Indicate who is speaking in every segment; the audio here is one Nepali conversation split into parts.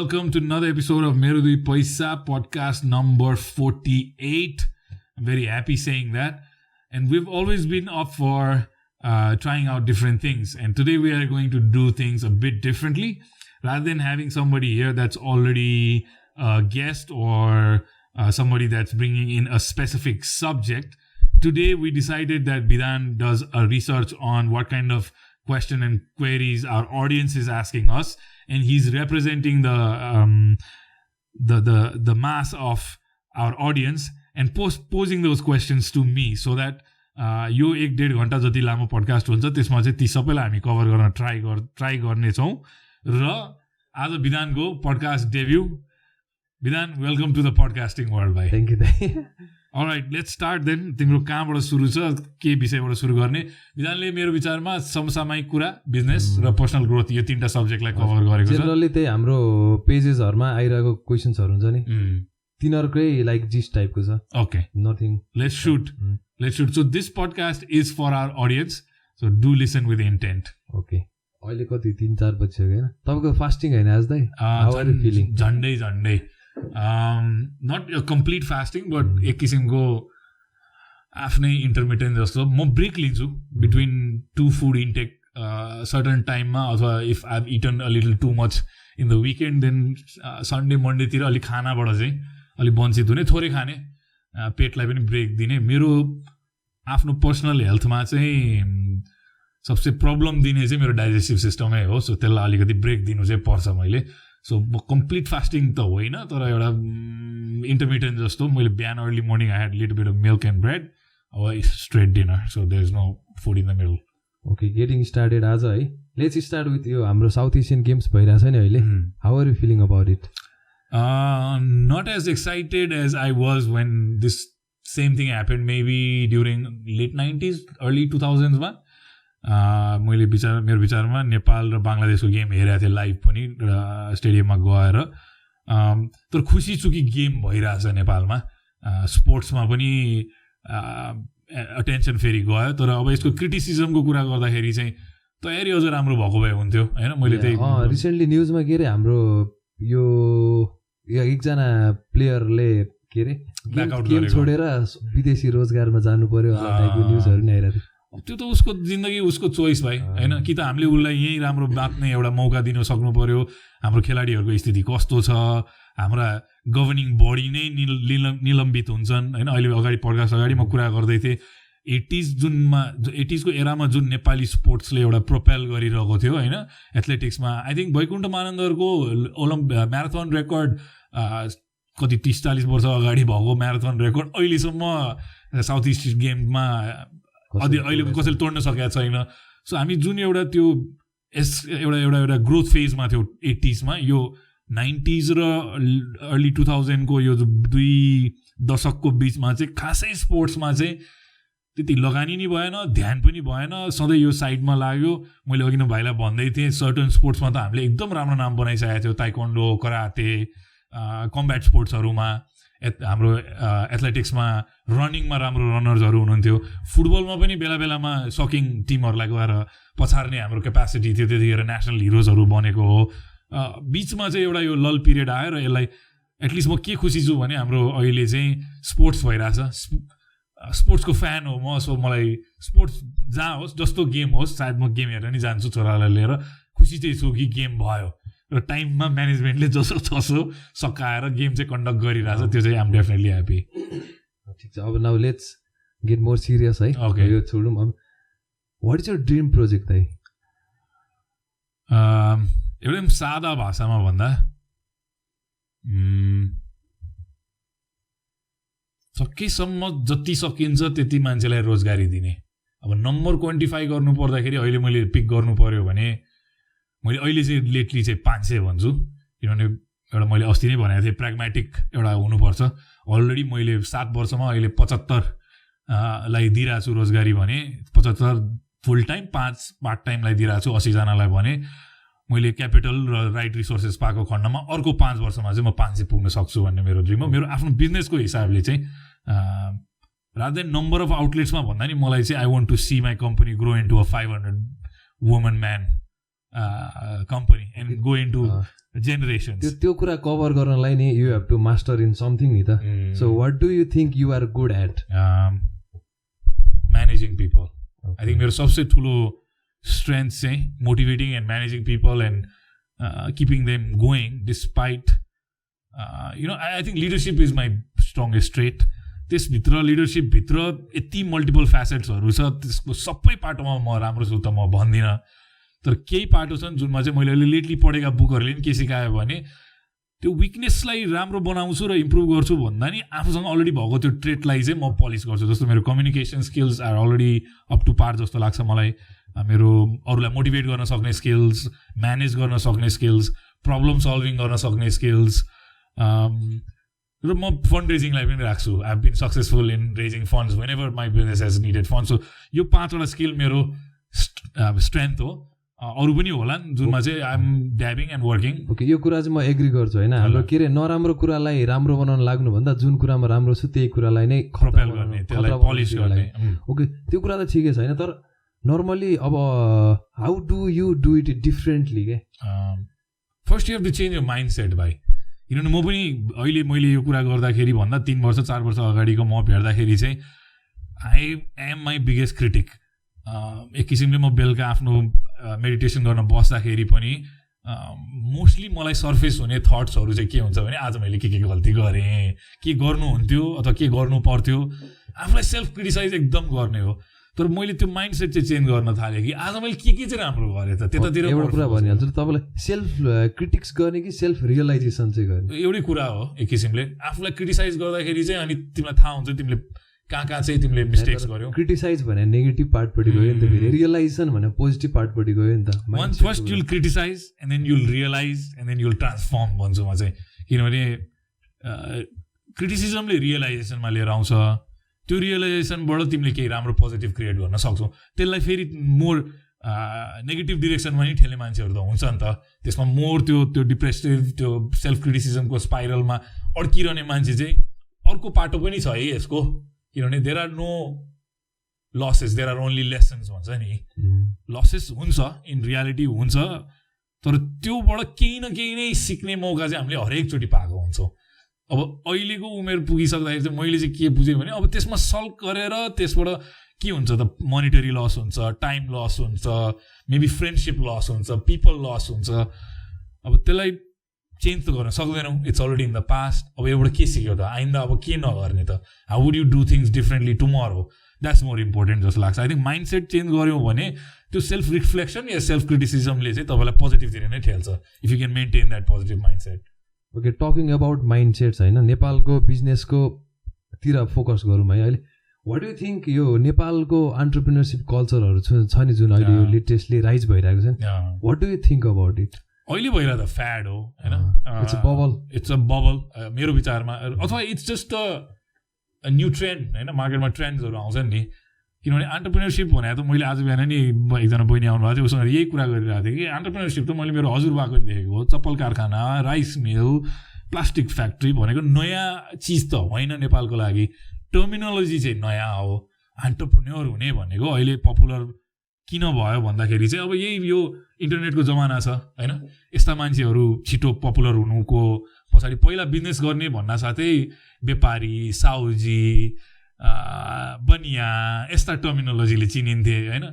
Speaker 1: welcome to another episode of Mero, Paisa, podcast number 48. I'm very happy saying that. And we've always been up for trying out different things. And today we are going to do things a bit differently. Rather than having somebody here that's already a guest or somebody that's bringing in a specific subject, today we decided that Bidhan does a research on what kind of question and queries our audience is asking us. And he's representing the mass of our audience and posing those questions to me so that यो 1.5 घण्टा जति लामो पडकास्ट हुन्छ त्यसमा चाहिँ ती सबैलाई हामी कभर गर्न ट्राई गर्नेछौँ र आज विधानको podcast debut Vidhan welcome to the podcasting world भाइ
Speaker 2: थ्याङ्क यू दाइ
Speaker 1: अलराइट लेट्स स्टार्ट देन तिम्रो कहाँबाट सुरु छ के विषयबाट सुरु गर्ने विधानले मेरो विचारमा समसामयिक कुरा बिजनेस र पर्सनल ग्रोथ यो तीनटा सब्जेक्टलाई कभर गरेको छ
Speaker 2: जनरली त्यही हाम्रो पेजेसहरुमा आइरहेको क्वेशन्सहरु हुन्छ नि तिनीहरुकै लाइक जिस्ट टाइपको छ
Speaker 1: okay
Speaker 2: nothing
Speaker 1: let's shoot so this podcast is for our audience so do listen with intent
Speaker 2: okay अहिले कति 3-4 बज्यो हैन तपाईको फास्टिङ हैन आज दाइ हाउ आर यु फिलिङ
Speaker 1: झन्डै not a complete fasting but एक किसिमको आफ्नै इन्टरमिटेन्ट जस्तो म ब्रेक लिन्छु between two food intake certain टाइममा अथवा if I have eaten a little too much in the weekend then Sunday मन्डेतिर अलिक खानाबाट चाहिँ अलिक वञ्चित हुने थोरै खाने पेटलाई पनि ब्रेक दिने मेरो आफ्नो पर्सनल हेल्थमा चाहिँ सबसे प्रब्लम दिने चाहिँ मेरो डाइजेस्टिभ सिस्टमै हो सो त्यसलाई अलिकति ब्रेक दिनु चाहिँ पर्छ मैले सो म कम्प्लिट फास्टिङ त होइन तर एउटा इन्टरमिडिएट जस्तो मैले बिहान early morning I had little bit of milk and bread अब straight dinner so there is no food in the middle
Speaker 2: okay getting started आज है लेट्स स्टार्ट विथ यो हाम्रो साउथ एसियन गेम्स भइरहेछ नि अहिले how are you feeling about it
Speaker 1: not as excited as I was when this same thing happened maybe during late 90s, early 2000s मा मैले मेरो विचारमा नेपाल र बङ्गलादेशको गेम हेरेको थिएँ लाइभ पनि स्टेडियममा गएर तर खुसी छु कि गेम भइरहेछ नेपालमा स्पोर्ट्समा पनि अटेन्सन फेरि गयो तर अब यसको क्रिटिसिजमको कुरा गर्दाखेरि चाहिँ तयारी अझ राम्रो भएको भए हुन्थ्यो होइन मैले त्यही
Speaker 2: रिसेन्टली न्युजमा के अरे हाम्रो यो एकजना प्लेयरले के अरे गेम छोडेर विदेशी रोजगारमा जानु पर्यो टाइपको न्युजहरू नै आइरहेको थियो
Speaker 1: त्यो त उसको जिन्दगी उसको चोइस भाइ होइन कि त हामीले उसलाई यहीँ राम्रो बाँच्ने एउटा मौका दिन सक्नु पर्यो हाम्रो खेलाडीहरूको स्थिति कस्तो छ हाम्रा गभर्निङ बडी नै निलम्बित हुन्छन् होइन अहिले अगाडि पडकास्ट अगाडि म कुरा गर्दै थिएँ 80s को एरामा जुन नेपाली स्पोर्ट्सले एउटा प्रोपेल गरिरहेको थियो होइन एथलेटिक्समा आई थिङ्क वैकुण्ठ मानन्दरको म्याराथन रेकर्ड कति 30-40 वर्ष अगाडि भएको म्याराथन रेकर्ड अहिलेसम्म साउथ इस्ट गेममा अहिले कसैले तोड्न सकेको छैन सो हामी जुन एउटा त्यो एउटा ग्रोथ फेजमा थियो 80s मा यो 90s र अर्ली 2000 को यो 2 दशकको बिचमा चाहिँ खासै स्पोर्ट्समा चाहिँ त्यति लगानी नि भएन ध्यान पनि भएन सधैँ यो साइडमा लाग्यो मैले अघि नै भाइलाई भन्दै थिएँ सर्टन स्पोर्ट्समा त हामीले एकदम राम्रो नाम बनाइसकेको थियो ताइक्वान्डो कराटे कम्ब्याट स्पोर्ट्सहरूमा हाम्रो एथलेटिक्समा रनिङमा राम्रो रनर्सहरू हुनुहुन्थ्यो फुटबलमा पनि बेला बेलामा सकिङ टिमहरूलाई गएर पछार्ने हाम्रो क्यापासिटी थियो त्यतिखेर नेसनल हिरोजहरू बनेको हो बिचमा चाहिँ एउटा यो लल पिरियड आयो र यसलाई एटलिस्ट म के खुसी छु भने हाम्रो अहिले चाहिँ स्पोर्ट्स भइरहेछ स्पोर्ट्सको फ्यान हो म सो मलाई स्पोर्ट्स जहाँ होस् जस्तो गेम होस् सायद म गेम हेरेर नि जान्छु छोरालाई लिएर खुसी चाहिँ छु कि गेम भयो र टाइममा म्यानेजमेन्टले जसो तसो सकाएर गेम चाहिँ कन्डक्ट गरिरहेछ त्यो चाहिँ आम डेफिनेटली ह्याप्पी
Speaker 2: ठिक छ अब now let's get more serious है
Speaker 1: ओके
Speaker 2: यो छोडौँ अब what is your dream project है
Speaker 1: एकदम सादा भाषामा भन्दा सकेसम्म जति सकिन्छ त्यति मान्छेलाई रोजगारी दिने अब नम्बर क्वान्टिफाई गर्नु पर्दाखेरि अहिले मैले पिक गर्नु पर्यो भने मैले अहिले चाहिँ लेटली चाहिँ 500 भन्छु किनभने एउटा मैले अस्ति नै भनेको थिएँ प्र्याग्मेटिक एउटा हुनुपर्छ अलरेडी मैले 7 वर्षमा अहिले 75 लाई दिइरहेको छु रोजगारी भने 75 फुल टाइम 5 पार्ट टाइमलाई दिइरहेको छु 80 जनालाई भने मैले क्यापिटल र राइट रिसोर्सेस पाएको खण्डमा अर्को 5 वर्षमा चाहिँ म 500 पुग्न सक्छु भन्ने मेरो ड्रिम हो मेरो आफ्नो बिजनेसको हिसाबले चाहिँ rather than number of outlets ma bhanda ni malai chai I want to see my company grow into a 500 woman man company and go into generations.
Speaker 2: त्यो कुरा कभर गर्नलाई नि you have to master in something नि त. So what do you think you are good at?
Speaker 1: Managing people. I think मेरो सबसे ठुलो strength चाहिँ motivating and managing people and keeping them going despite I think leadership is my strongest trait. त्यसभित्र leadership भित्र यति multiple facetsहरू छ, त्यसको सबै पाटोमा म राम्रो छु त म भन्दिनँ, तर केही पाटो छन् जुनमा चाहिँ मैले अहिले लेटली पढेका बुकहरूले पनि के सिकायो भने त्यो विकनेसलाई राम्रो बनाउँछु र इम्प्रुभ गर्छु भन्दा नि आफूसँग अलरेडी भएको त्यो ट्रेटलाई चाहिँ म पलिस गर्छु. जस्तो मेरो communication skills are already up to par जस्तो लाग्छ मलाई. मेरो अरूलाई मोटिभेट गर्न सक्ने स्किल्स, म्यानेज गर्न सक्ने स्किल्स, प्रब्लम सल्भिङ गर्न सक्ने स्किल्स, र म फन्ड रेजिङलाई पनि राख्छु. I have been successful in raising funds whenever my business has needed fund. So यो 5वटा स्किल मेरो स्ट्रेन्थ हो. अरू पनि होला जुनमा चाहिँ I am dabbling and working.
Speaker 2: Okay, यो कुरा चाहिँ म एग्री गर्छु होइन. हाम्रो के अरे नराम्रो कुरालाई राम्रो बनाउन लाग्नु भन्दा जुन कुरामा राम्रो छु त्यही कुरालाई नै
Speaker 1: प्रोपेल गर्ने, त्यसलाई पलिस गर्ने.
Speaker 2: ओके, त्यो कुरा त ठिकै छैन, तर नर्मली अब how do you do it differently के?
Speaker 1: First you have to change your mind set भाइ. किनभने म पनि अहिले मैले यो कुरा गर्दाखेरि भन्दा 3 वर्ष 4 वर्ष अगाडिको म भेट्दाखेरि चाहिँ I am my biggest critic. एक किसिमले म बेलुका आफ्नो मेडिटेसन गर्न बस्दाखेरि पनि मोस्टली मलाई सर्फेस हुने थट्सहरू चाहिँ के हुन्छ भने आज मैले के गल्ती गरेँ, के गर्नुहुन्थ्यो अथवा के गर्नु पर्थ्यो, आफूलाई सेल्फ क्रिटिसाइज एकदम गर्ने हो. तर मैले त्यो माइन्ड सेट चाहिँ चेन्ज गर्न थालेँ कि आज मैले के चाहिँ राम्रो गरेँ त त्यतातिर.
Speaker 2: एउटा कुरा भनिहाल्छु, तपाईँलाई सेल्फ क्रिटिक्स गर्ने कि सेल्फ रियलाइजेसन चाहिँ गर्ने?
Speaker 1: एउटै कुरा हो. एक किसिमले आफूलाई क्रिटिसाइज गर्दाखेरि चाहिँ अनि तिमीलाई थाहा हुन्छ तिमीले कहाँ चाहिँ तिमीले मिस्टेक्स गर्यौ.
Speaker 2: क्रिटिसाइज भने नेगेटिभ पार्टपट्टि गयो नि त, फेरि रियलाइजेसन भने पोजिटिभ पार्टपट्टि गयो नि त.
Speaker 1: First you'll criticise and then you'll realise and then you'll transform भन्छु म चाहिँ. किनभने क्रिटिसिजमले रियलाइजेसनमा लिएर आउँछ. त्यो रियलाइजेसनबाट तिमीले केही राम्रो पोजिटिभ क्रिएट गर्न सक्छौ. त्यसलाई फेरि मोर नेगेटिभ डिरेक्सनमा नि ठेल्ने मान्छेहरू त हुन्छ नि त. त्यसमा मोर त्यो डिप्रेसिभ त्यो सेल्फ क्रिटिसिजमको स्पाइरलमा अड्किरहने मान्छे चाहिँ अर्को पाटो पनि छ है यसको. किनभने there are no losses, there are only lessons भन्छ नि. लसेस हुन्छ, इन रियालिटी हुन्छ, तर त्योबाट केही न केही नै सिक्ने मौका चाहिँ हामीले हरेकचोटि पाएको हुन्छौँ. अब अहिलेको उमेर पुगिसक्दाखेरि चाहिँ मैले चाहिँ के बुझेँ भने अब त्यसमा सल्भ गरेर त्यसबाट के हुन्छ त, मोनिटरी लस हुन्छ, टाइम लस हुन्छ, मेबी फ्रेन्डसिप लस हुन्छ, पिपल लस हुन्छ. अब त्यसलाई चेन्ज त गर्न सक्दैनौँ. It's already in the past. अब एउटा के सिक्यो त, आइन्दा अब के नगर्ने त, how would you do things differently tomorrow, that's more important जस्तो लाग्छ. I think mind set change गऱ्यौँ भने त्यो सेल्फ रिफ्लेक्सन या सेल्फ क्रिटिसिजमले चाहिँ तपाईँलाई पोजिटिभतिर नै ठेल्छ if you can maintain that positive mind set.
Speaker 2: Okay, talking about mind sets होइन, नेपालको बिजनेसको तिर फोकस गरौँ है. अहिले वाट डु थिङ्क यो नेपालको एन्टरप्रेन्योरसिप कल्चरहरू छ नि जुन अहिले यो लेटेस्टली राइज भइरहेको छ, what do you think about it?
Speaker 1: अहिले भइरहेको त फ्याड हो होइन,
Speaker 2: it's a bubble.
Speaker 1: It's a bubble मेरो विचारमा, अथवा it's just a new trend होइन. मार्केटमा ट्रेन्ड्सहरू आउँछन् नि. किनभने एन्टरप्रेन्योरसिप भने त मैले आज बिहान नि एकजना बहिनी आउनुभएको थियो, उसँग यही कुरा गरिरहेको थिएँ कि एन्टरप्रेन्योरसिप त मैले मेरो हजुरबाको पनि देखेको हो. चप्पल कारखाना, राइस मिल, प्लास्टिक फ्याक्ट्री भनेको नयाँ चिज त होइन नेपालको लागि. टर्मिनोलोजी चाहिँ नयाँ हो. एन्टरप्रेन्योर हुने भनेको अहिले पपुलर किन भयो भन्दाखेरि चाहिँ अब यही यो इन्टरनेटको जमाना छ होइन. यस्ता मान्छेहरू छिटो पपुलर हुनुको पछाडि पहिला बिजनेस गर्ने भन्ना साथै व्यापारी, साउजी, बनिया यस्ता टर्मिनोलोजीले चिनिन्थे होइन.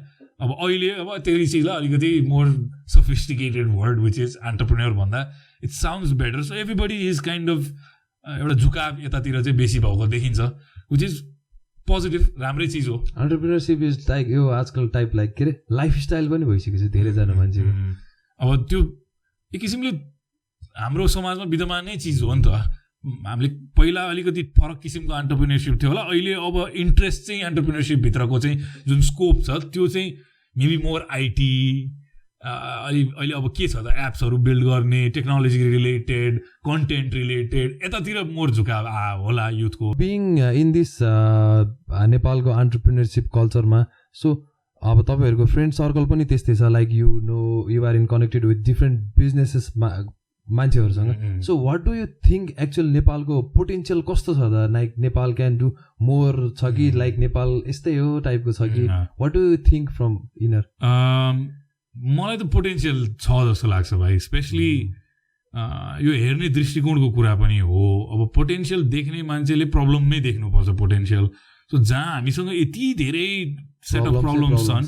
Speaker 1: अब अहिले अब त्यही चिजलाई अलिकति more sophisticated word which is entrepreneur भन्दा it sounds better. So everybody is kind of एउटा झुकाव यतातिर चाहिँ बेसी भएको देखिन्छ, विच इज पोजिटिभ, राम्रै चिज हो.
Speaker 2: एन्टरप्रेन्योरसिप इज लाइक यो आजकल टाइप लाइक के अरे लाइफस्टाइल पनि भइसकेको छ धेरैजना मान्छेको.
Speaker 1: अब त्यो एक किसिमले हाम्रो समाजमा विद्यमानै चिज हो नि त. हामीले पहिला अलिकति फरक किसिमको एन्टरप्रेन्योरसिप थियो होला. अहिले अब इन्ट्रेस्ट चाहिँ एन्टरप्रेन्योरसिपभित्रको चाहिँ जुन स्कोप छ त्यो चाहिँ मेबी मोर आइटी, अहिले अब के छ त, एप्सहरू बिल्ड गर्ने, टेक्नोलोजी रिलेटेड, कन्टेन्ट रिलेटेड, यतातिर मोर झुकाव होला युथको.
Speaker 2: बिङ इन दिस नेपालको एन्टरप्रेन्योरसिप कल्चरमा, सो अब तपाईँहरूको फ्रेन्ड सर्कल पनि त्यस्तै छ, like you know you are in connected with different businesses मान्छेहरूसँग. So what do you think actual नेपालको पोटेन्सियल कस्तो छ त? Like Nepal can do more छ कि लाइक नेपाल यस्तै हो टाइपको छ कि? What do you think from inner?
Speaker 1: मलाई त पोटेन्सियल छ जस्तो लाग्छ भाइ स्पेसली यो हेर्ने दृष्टिकोणको कुरा पनि हो अब पोटेन्सियल देख्ने मान्छेले प्रब्लम नै देख्नुपर्छ पोटेन्सियल सो जहाँ हामीसँग यति धेरै सेट अफ प्रब्लम्स छन्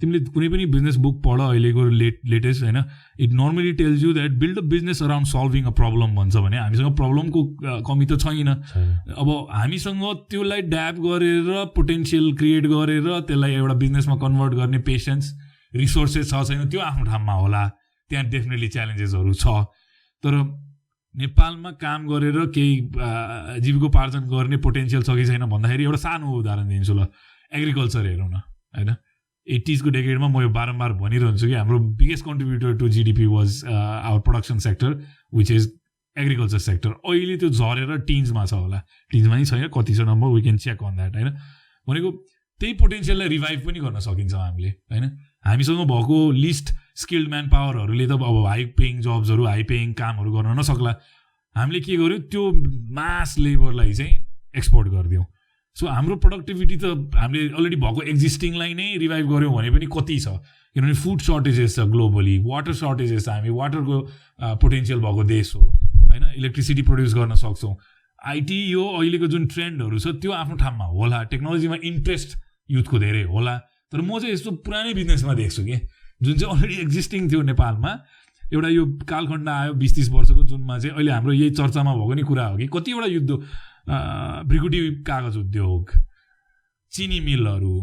Speaker 1: तिमीले कुनै पनि बिजनेस बुक पढ अहिलेको लेटेस्ट होइन it normally tells you that build a business around solving a problem भन्छ भने हामीसँग प्रब्लमको कमी त छैन अब हामीसँग त्यसलाई ड्याप गरेर पोटेन्सियल क्रिएट गरेर त्यसलाई एउटा बिजनेसमा कन्भर्ट गर्ने पेसेन्स रिसोर्सेस छ छैन त्यो आफ्नो ठाउँमा होला त्यहाँ डेफिनेटली च्यालेन्जेसहरू छ तर नेपालमा काम गरेर केही जीविकोपार्जन गर्ने पोटेन्सियल छ कि छैन भन्दाखेरि एउटा सानो उदाहरण दिन्छु ल एग्रिकल्चर हेरौँ न होइन 80s को डेकेडमा म यो बारम्बार भनिरहन्छु कि हाम्रो biggest contributor to GDP was our production sector which is agriculture sector अहिले त्यो झरेर टिन्समा छ होला टिन्समा नि छैन कति छ number we can check on that होइन भनेको त्यही पोटेन्सियललाई रिभाइभ पनि गर्न सकिन्छ हामीले होइन हामीसँग भएको लिस्ट स्किल्ड म्यान पावरहरूले त अब हाई पेइङ जब्सहरू हाई पेइङ कामहरू गर्न नसक्ला हामीले के गर्यो त्यो मास लेबरलाई चाहिँ एक्सपोर्ट गरिदिउँ सो हाम्रो प्रोडक्टिभिटी त हामीले अलरेडी भएको एक्जिस्टिङलाई नै रिभाइभ गऱ्यौँ भने पनि कति छ किनभने फुड सर्टेजेस छ ग्लोबली वाटर सर्टेजेस छ हामी वाटरको पोटेन्सियल भएको देश हो होइन इलेक्ट्रिसिटी प्रड्युस गर्न सक्छौँ आइटी यो अहिलेको जुन ट्रेन्डहरू छ त्यो आफ्नो ठाउँमा होला टेक्नोलोजीमा इन्ट्रेस्ट युथको धेरै होला तर म चाहिँ यस्तो पुरानै बिजनेसमा देख्छु कि जुन चाहिँ अलरेडी एक्जिस्टिङ थियो नेपालमा एउटा यो कालखण्ड आयो 20-30 वर्षको जुनमा चाहिँ अहिले हाम्रो यही चर्चामा भएको नि कुरा हो कि कतिवटा युद्ध भ्रिकुटी कागज उद्योग चिनी मिलहरू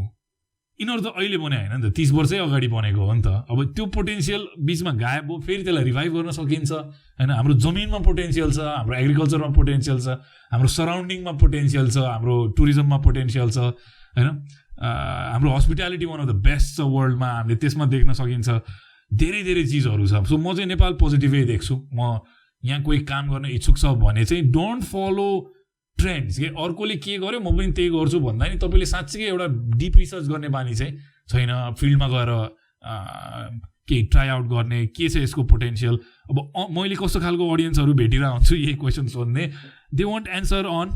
Speaker 1: यिनीहरू त अहिले बने होइन नि त 30 वर्षै अगाडि बनेको हो नि त अब त्यो पोटेन्सियल बिचमा गायब भयो फेरि त्यसलाई रिभाइभ गर्न सकिन्छ होइन हाम्रो जमिनमा पोटेन्सियल छ हाम्रो एग्रिकल्चरमा पोटेन्सियल छ हाम्रो सराउन्डिङमा पोटेन्सियल छ हाम्रो टुरिज्ममा पोटेन्सियल छ होइन हाम्रो hospitality one of the best छ वर्ल्डमा हामीले त्यसमा देख्न सकिन्छ धेरै धेरै चिजहरू छ सो म चाहिँ नेपाल पोजिटिभै देख्छु म यहाँ कोही काम गर्न इच्छुक छ भने चाहिँ डोन्ट फलो ट्रेन्ड्स के अर्कोले के गर्यो म पनि त्यही गर्छु भन्दा नि तपाईँले साँच्चीकै एउटा डिप रिसर्च गर्ने बानी चाहिँ छैन फिल्डमा गएर केही ट्राई आउट गर्ने के छ यसको पोटेन्सियल अब मैले कस्तो खालको अडियन्सहरू भेटिरहेको हुन्छु यही क्वेसन सोध्ने they want answer on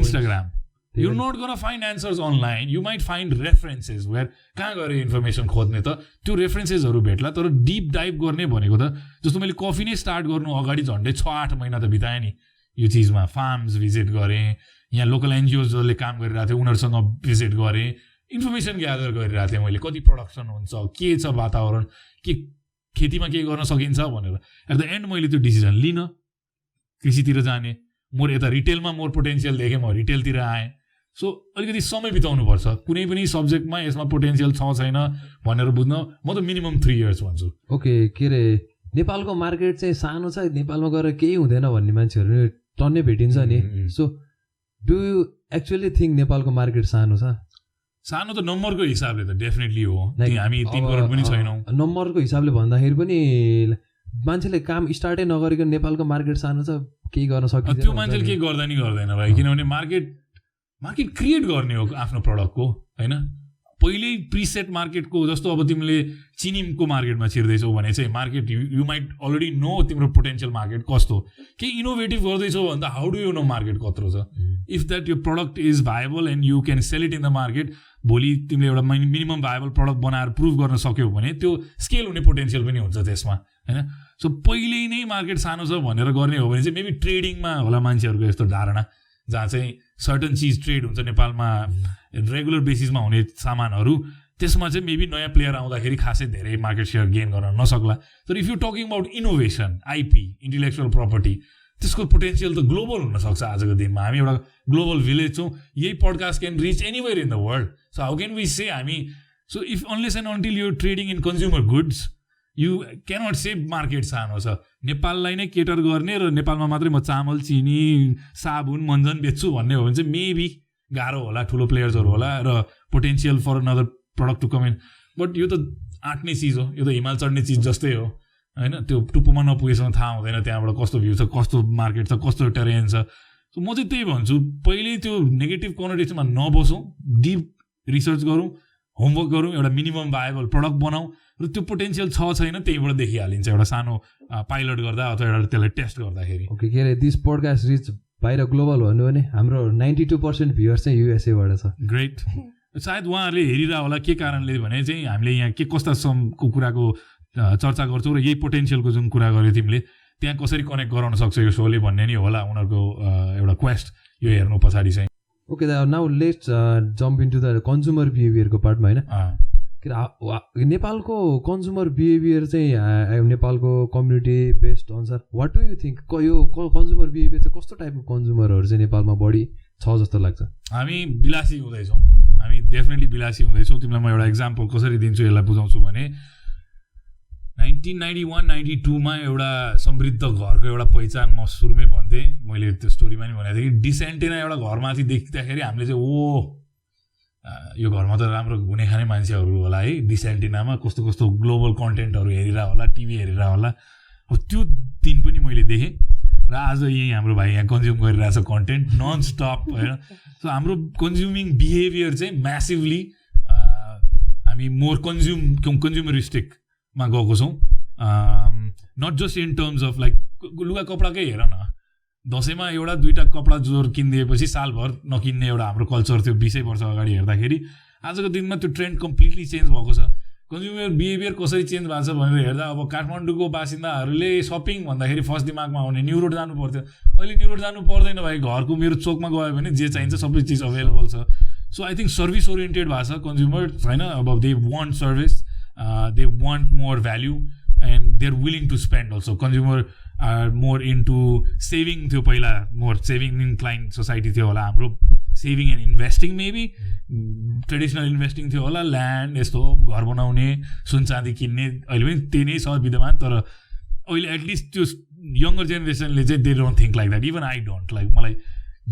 Speaker 1: Instagram you're not gonna find answers online you might find references where कहाँ गएर इन्फर्मेसन खोज्ने त त्यो रेफरेन्सेसहरू भेट्ला तर डिप डाइभ गर्ने भनेको त जस्तो मैले कफी नै स्टार्ट गर्नु अगाडि झन्डै 6-8 महिना त बिताएँ नि यो चिजमा फार्म्स भिजिट गरेँ यहाँ लोकल एनजिओज जसले काम गरिरहेको थियो उनीहरूसँग भिजिट गरेँ इन्फर्मेसन ग्यादर गरिरहेको थिएँ मैले कति प्रोडक्सन हुन्छ के छ वातावरण के खेतीमा के गर्न सकिन्छ भनेर एट द एन्ड मैले त्यो डिसिजन लिन कृषितिर जाने मोर यता रिटेलमा मोर पोटेन्सियल देखेँ म रिटेलतिर आएँ सो अलिकति समय बिताउनुपर्छ कुनै पनि सब्जेक्टमा यसमा पोटेन्सियल छ छैन भनेर बुझ्न म त मिनिमम 3 इयर्स भन्छु
Speaker 2: ओके के अरे नेपालको मार्केट चाहिँ सानो छ नेपालमा गएर केही हुँदैन भन्ने मान्छेहरू टन्नै भेटिन्छ नि so do you actually think नेपालको मार्केट सानो छ
Speaker 1: सानो त नम्बरको हिसाबले त डेफिनेटली हो हामी 3 करोड पनि छैनौँ
Speaker 2: नम्बरको हिसाबले भन्दाखेरि पनि मान्छेले काम स्टार्टै नगरिकन नेपालको मार्केट सानो छ केही गर्न सकिन्छ
Speaker 1: त्यो मान्छेले केही गर्दा नि गर्दैन भाइ किनभने मार्केट क्रिएट गर्ने हो आफ्नो प्रडक्टको होइन पहिल्यै प्रिसेट मार्केटको जस्तो अब तिमीले चिनीको मार्केटमा छिर्दैछौ भने चाहिँ market you might already no तिम्रो पोटेन्सियल मार्केट कस्तो केही इनोभेटिभ गर्दैछौ भने त how do you know market कत्रो छ इफ द्याट यो product is viable and you can sell it in the market भोलि तिमीले एउटा मिनिमम भाइबल प्रडक्ट बनाएर प्रुभ गर्न सक्यौ भने त्यो स्केल हुने पोटेन्सियल पनि हुन्छ त्यसमा होइन सो पहिल्यै नै मार्केट सानो छ भनेर गर्ने हो भने चाहिँ मेबी ट्रेडिङमा होला मान्छेहरूको यस्तो धारणा जहाँ चाहिँ सर्टन चिज ट्रेड हुन्छ नेपालमा रेगुलर बेसिसमा हुने सामानहरू त्यसमा चाहिँ मेबी नयाँ प्लेयर आउँदाखेरि खासै धेरै मार्केट सेयर गेन गर्न नसक्ला तर if you talking about innovation IP intellectual property त्यसको पोटेन्सियल त ग्लोबल हुनसक्छ आजको दिनमा हामी एउटा ग्लोबल भिलेज छौँ यही podcast can reach anywhere in the world so how can we say हामी so if unless and until you trading in consumer goods you cannot say market सानो छ नेपाललाई नै केटर गर्ने र नेपालमा मात्रै म चामल चिनी साबुन मन्जन बेच्छु भन्ने हो भने चाहिँ मेबी गाह्रो होला ठुलो प्लेयर्सहरू होला र potential for another product to come in but यो त आँट्ने चिज हो यो त हिमाल चढ्ने चिज जस्तै हो होइन त्यो टुप्पोमा नपुगेसम्म थाहा हुँदैन त्यहाँबाट कस्तो भ्यू छ कस्तो मार्केट छ कस्तो टेरेन छ सो म चाहिँ त्यही भन्छु पहिल्यै त्यो नेगेटिभ कनोटेसनमा नबसौँ डिप रिसर्च गरौँ होमवर्क गरौँ एउटा मिनिमम भाइबल प्रडक्ट बनाऊ र त्यो पोटेन्सियल छ छैन त्यहीबाट देखिहालिन्छ एउटा सानो पाइलट गर्दा अथवा एउटा त्यसलाई टेस्ट गर्दाखेरि
Speaker 2: ओके के अरे दिस पोडकास्ट रिच बाहिर ग्लोबल भन्नु भने हाम्रो 92% भ्युअर्स चाहिँ युएसएबाट छ
Speaker 1: ग्रेट सायद उहाँहरूले हेरिरह होला के कारणले भने चाहिँ हामीले यहाँ के कस्ता को कुराको चर्चा गर्छौँ र यही पोटेन्सियलको जुन कुरा गर्यो तिमीले त्यहाँ कसरी कनेक्ट गराउन सक्छ यो सोले भन्ने नि होला उनीहरूको एउटा क्वेस्ट यो हेर्नु पछाडि चाहिँ।
Speaker 2: Okay now let's jump into the consumer बिहेभियरको पार्टमा होइन नेपालको कन्ज्युमर बिहेभियर चाहिँ नेपालको कम्युनिटी बेस्ड अनुसार वाट डु यु थिङ्क यो कन्ज्युमर बिहेभियर चाहिँ कस्तो टाइपको कन्ज्युमरहरू चाहिँ नेपालमा बढी छ जस्तो लाग्छ?
Speaker 1: हामी विलासी हुँदैछौँ, हामी डेफिनेटली विलासी हुँदैछौँ। तिमीलाई म एउटा इक्जाम्पल कसरी दिन्छु यसलाई बुझाउँछु भने 1991-92मा एउटा समृद्ध घरको एउटा पहिचान म सुरुमै भन्थेँ, मैले त्यो स्टोरीमा नि भनेको थिएँ कि डिसेन्टेना एउटा घरमाथि देख्दाखेरि हामीले चाहिँ यो घरमा त राम्रो हुने खाने मान्छेहरू होला है, डिसेन्टेनामा कस्तो कस्तो ग्लोबल कन्टेन्टहरू हेरेर होला, टिभी हेरेर होला। अब त्यो दिन पनि मैले देखेँ र आज यही हाम्रो भाइ यहाँ कन्ज्युम गरिरहेछ कन्टेन्ट नन स्टप होइन। सो हाम्रो कन्ज्युमिङ बिहेभियर चाहिँ म्यासिभली हामी मोर कन्ज्युमरिस्टिकमा गएको छौँ। Not just in terms of like लुगा कपडाकै हेर न, दसैँमा एउटा दुईवटा कपडा जोर किनिदिएपछि सालभर नकिन्ने एउटा हाम्रो कल्चर थियो 20 वर्ष अगाडि हेर्दाखेरि। आजको दिनमा त्यो ट्रेन्ड कम्प्लिटली चेन्ज भएको छ। कन्ज्युमर बिहेभियर कसरी चेन्ज भएको छ भनेर हेर्दा अब काठमाडौँको बासिन्दाहरूले सपिङ भन्दाखेरि फर्स्ट दिमागमा आउने न्यु रोड जानु पर्थ्यो, अहिले न्यु रोड जानु पर्दैन भाइ, घरको मेरो चोकमा गयो भने जे चाहिन्छ सबै चिज अभाइलेबल छ। So I think service oriented भएको छ कन्ज्युमर होइन। अब they want service, they want more value and they are willing to spend also. Consumer are more into saving थियो, पहिला मोर सेभिङ इन्क्लाइन सोसाइटी थियो होला हाम्रो, saving and investing maybe traditional investing थियो होला, ल्यान्ड यस्तो घर बनाउने सुन चाँदी किन्ने अहिले पनि त्यही नै छ विद्यमान। तर अहिले एटलिस्ट त्यो यङ्गर जेनेरेसनले चाहिँ they don't think like that, even I don't like. मलाई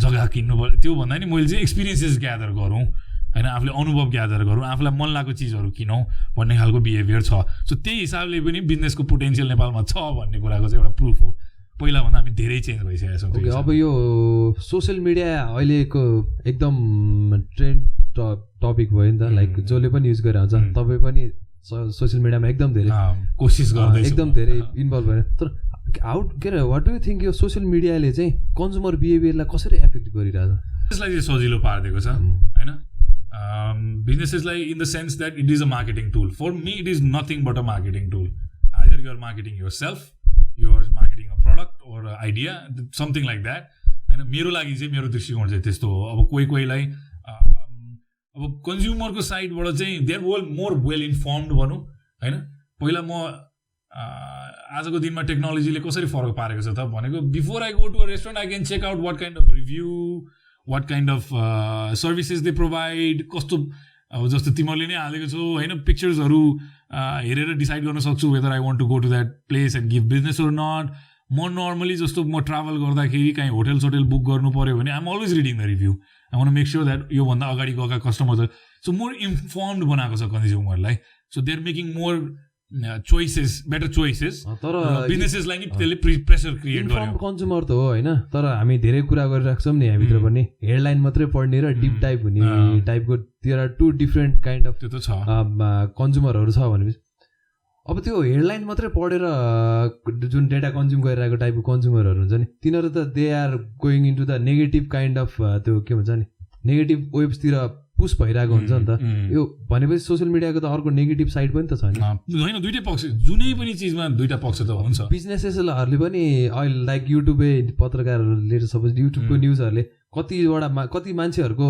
Speaker 1: जग्गा किन्नु पर्यो त्यो भन्दा नि मैले चाहिँ एक्सपिरियन्सेस ग्यादर गरौँ होइन, आफूले अनुभव ग्यादर गरौँ, आफूलाई मन लागेको चिजहरू किनौँ भन्ने खालको बिहेभियर छ। सो त्यही हिसाबले पनि बिजनेसको पोटेन्सियल नेपालमा छ भन्ने कुराको चाहिँ एउटा प्रुफ हो। पहिलाभन्दा हामी धेरै चेन्ज भइसकेको छौँ।
Speaker 2: अब यो सोसियल मिडिया अहिलेको एकदम ट्रेन्ड टपिक भयो नि त, लाइक जसले पनि युज गरेर हुन्छ। तपाईँ पनि सोसियल मिडियामा एकदम धेरै
Speaker 1: कोसिस गर्दै
Speaker 2: एकदम धेरै इन्भल्भ भएर। तर के अरे वाट डु यु थिङ्क यो सोसियल मिडियाले चाहिँ कन्ज्युमर बिहेभियरलाई कसरी एफेक्ट गरिरहेछ?
Speaker 1: त्यसलाई चाहिँ सजिलो पारिदिएको छ होइन बिजनेसेसलाई, in the sense that it is a marketing tool. For me it is nothing but a marketing tool. Either you're marketing yourself, you're marketing a product or idea, something like that होइन। मेरो लागि चाहिँ मेरो दृष्टिकोण चाहिँ त्यस्तो हो। अब कोहीलाई अब कन्ज्युमरको साइडबाट चाहिँ देयर मोर वेल इन्फर्मड भनौँ होइन। पहिला म आजको दिनमा टेक्नोलोजीले कसरी फरक पारेको छ त भनेको, before I go to a restaurant I can check out what kind of review, what kind of services they provide, कस्तो अब जस्तो तिमीहरूले नै हालेको छौ होइन, पिक्चर्सहरू हेरेर डिसाइड गर्न सक्छु whether I want to go to that place and give business or not. म नर्मली जस्तो म ट्राभल गर्दाखेरि काहीँ होटल बुक गर्नु पऱ्यो भने I am always reading the review. I want to make sure that योभन्दा अगाडि गएका कस्टमर सो मोर इन्फर्मड बनाएको छ कन्ज्युमरलाई। So they are making more choices, better choices.
Speaker 2: तर
Speaker 1: बिजनेसेसलाई नि त्यसले प्रेसर क्रिएट गर्यो।
Speaker 2: कन्ज्युमर त हो होइन, तर हामी धेरै कुरा गरिरहेको छौँ नि हामीभित्र पनि, हेडलाइन मात्रै पढ्ने र डिप टाइप हुने टाइपको there are two different kind of
Speaker 1: त्यो त छ
Speaker 2: कन्ज्युमरहरू छ भनेपछि। अब त्यो हेडलाइन मात्रै पढेर जुन डेटा कन्ज्युम गरिरहेको टाइपको कन्ज्युमरहरू हुन्छ नि, तिनीहरू त they are going into the negative kind of त्यो के भन्छ नि, नेगेटिभ वेब्सतिर पुस भइरहेको हुन्छ नि त। यो भनेपछि सोसियल मिडियाको त अर्को नेगेटिभ साइड पनि त छ नि
Speaker 1: होइन, दुइटै पक्ष, जुनै पनि चिजमा दुइटा पक्ष त हुन्छ।
Speaker 2: बिजनेसेसहरूले पनि अहिले लाइक युट्युबे पत्रकारहरूले सपोज युट्युबको न्युजहरूले कति मान्छेहरूको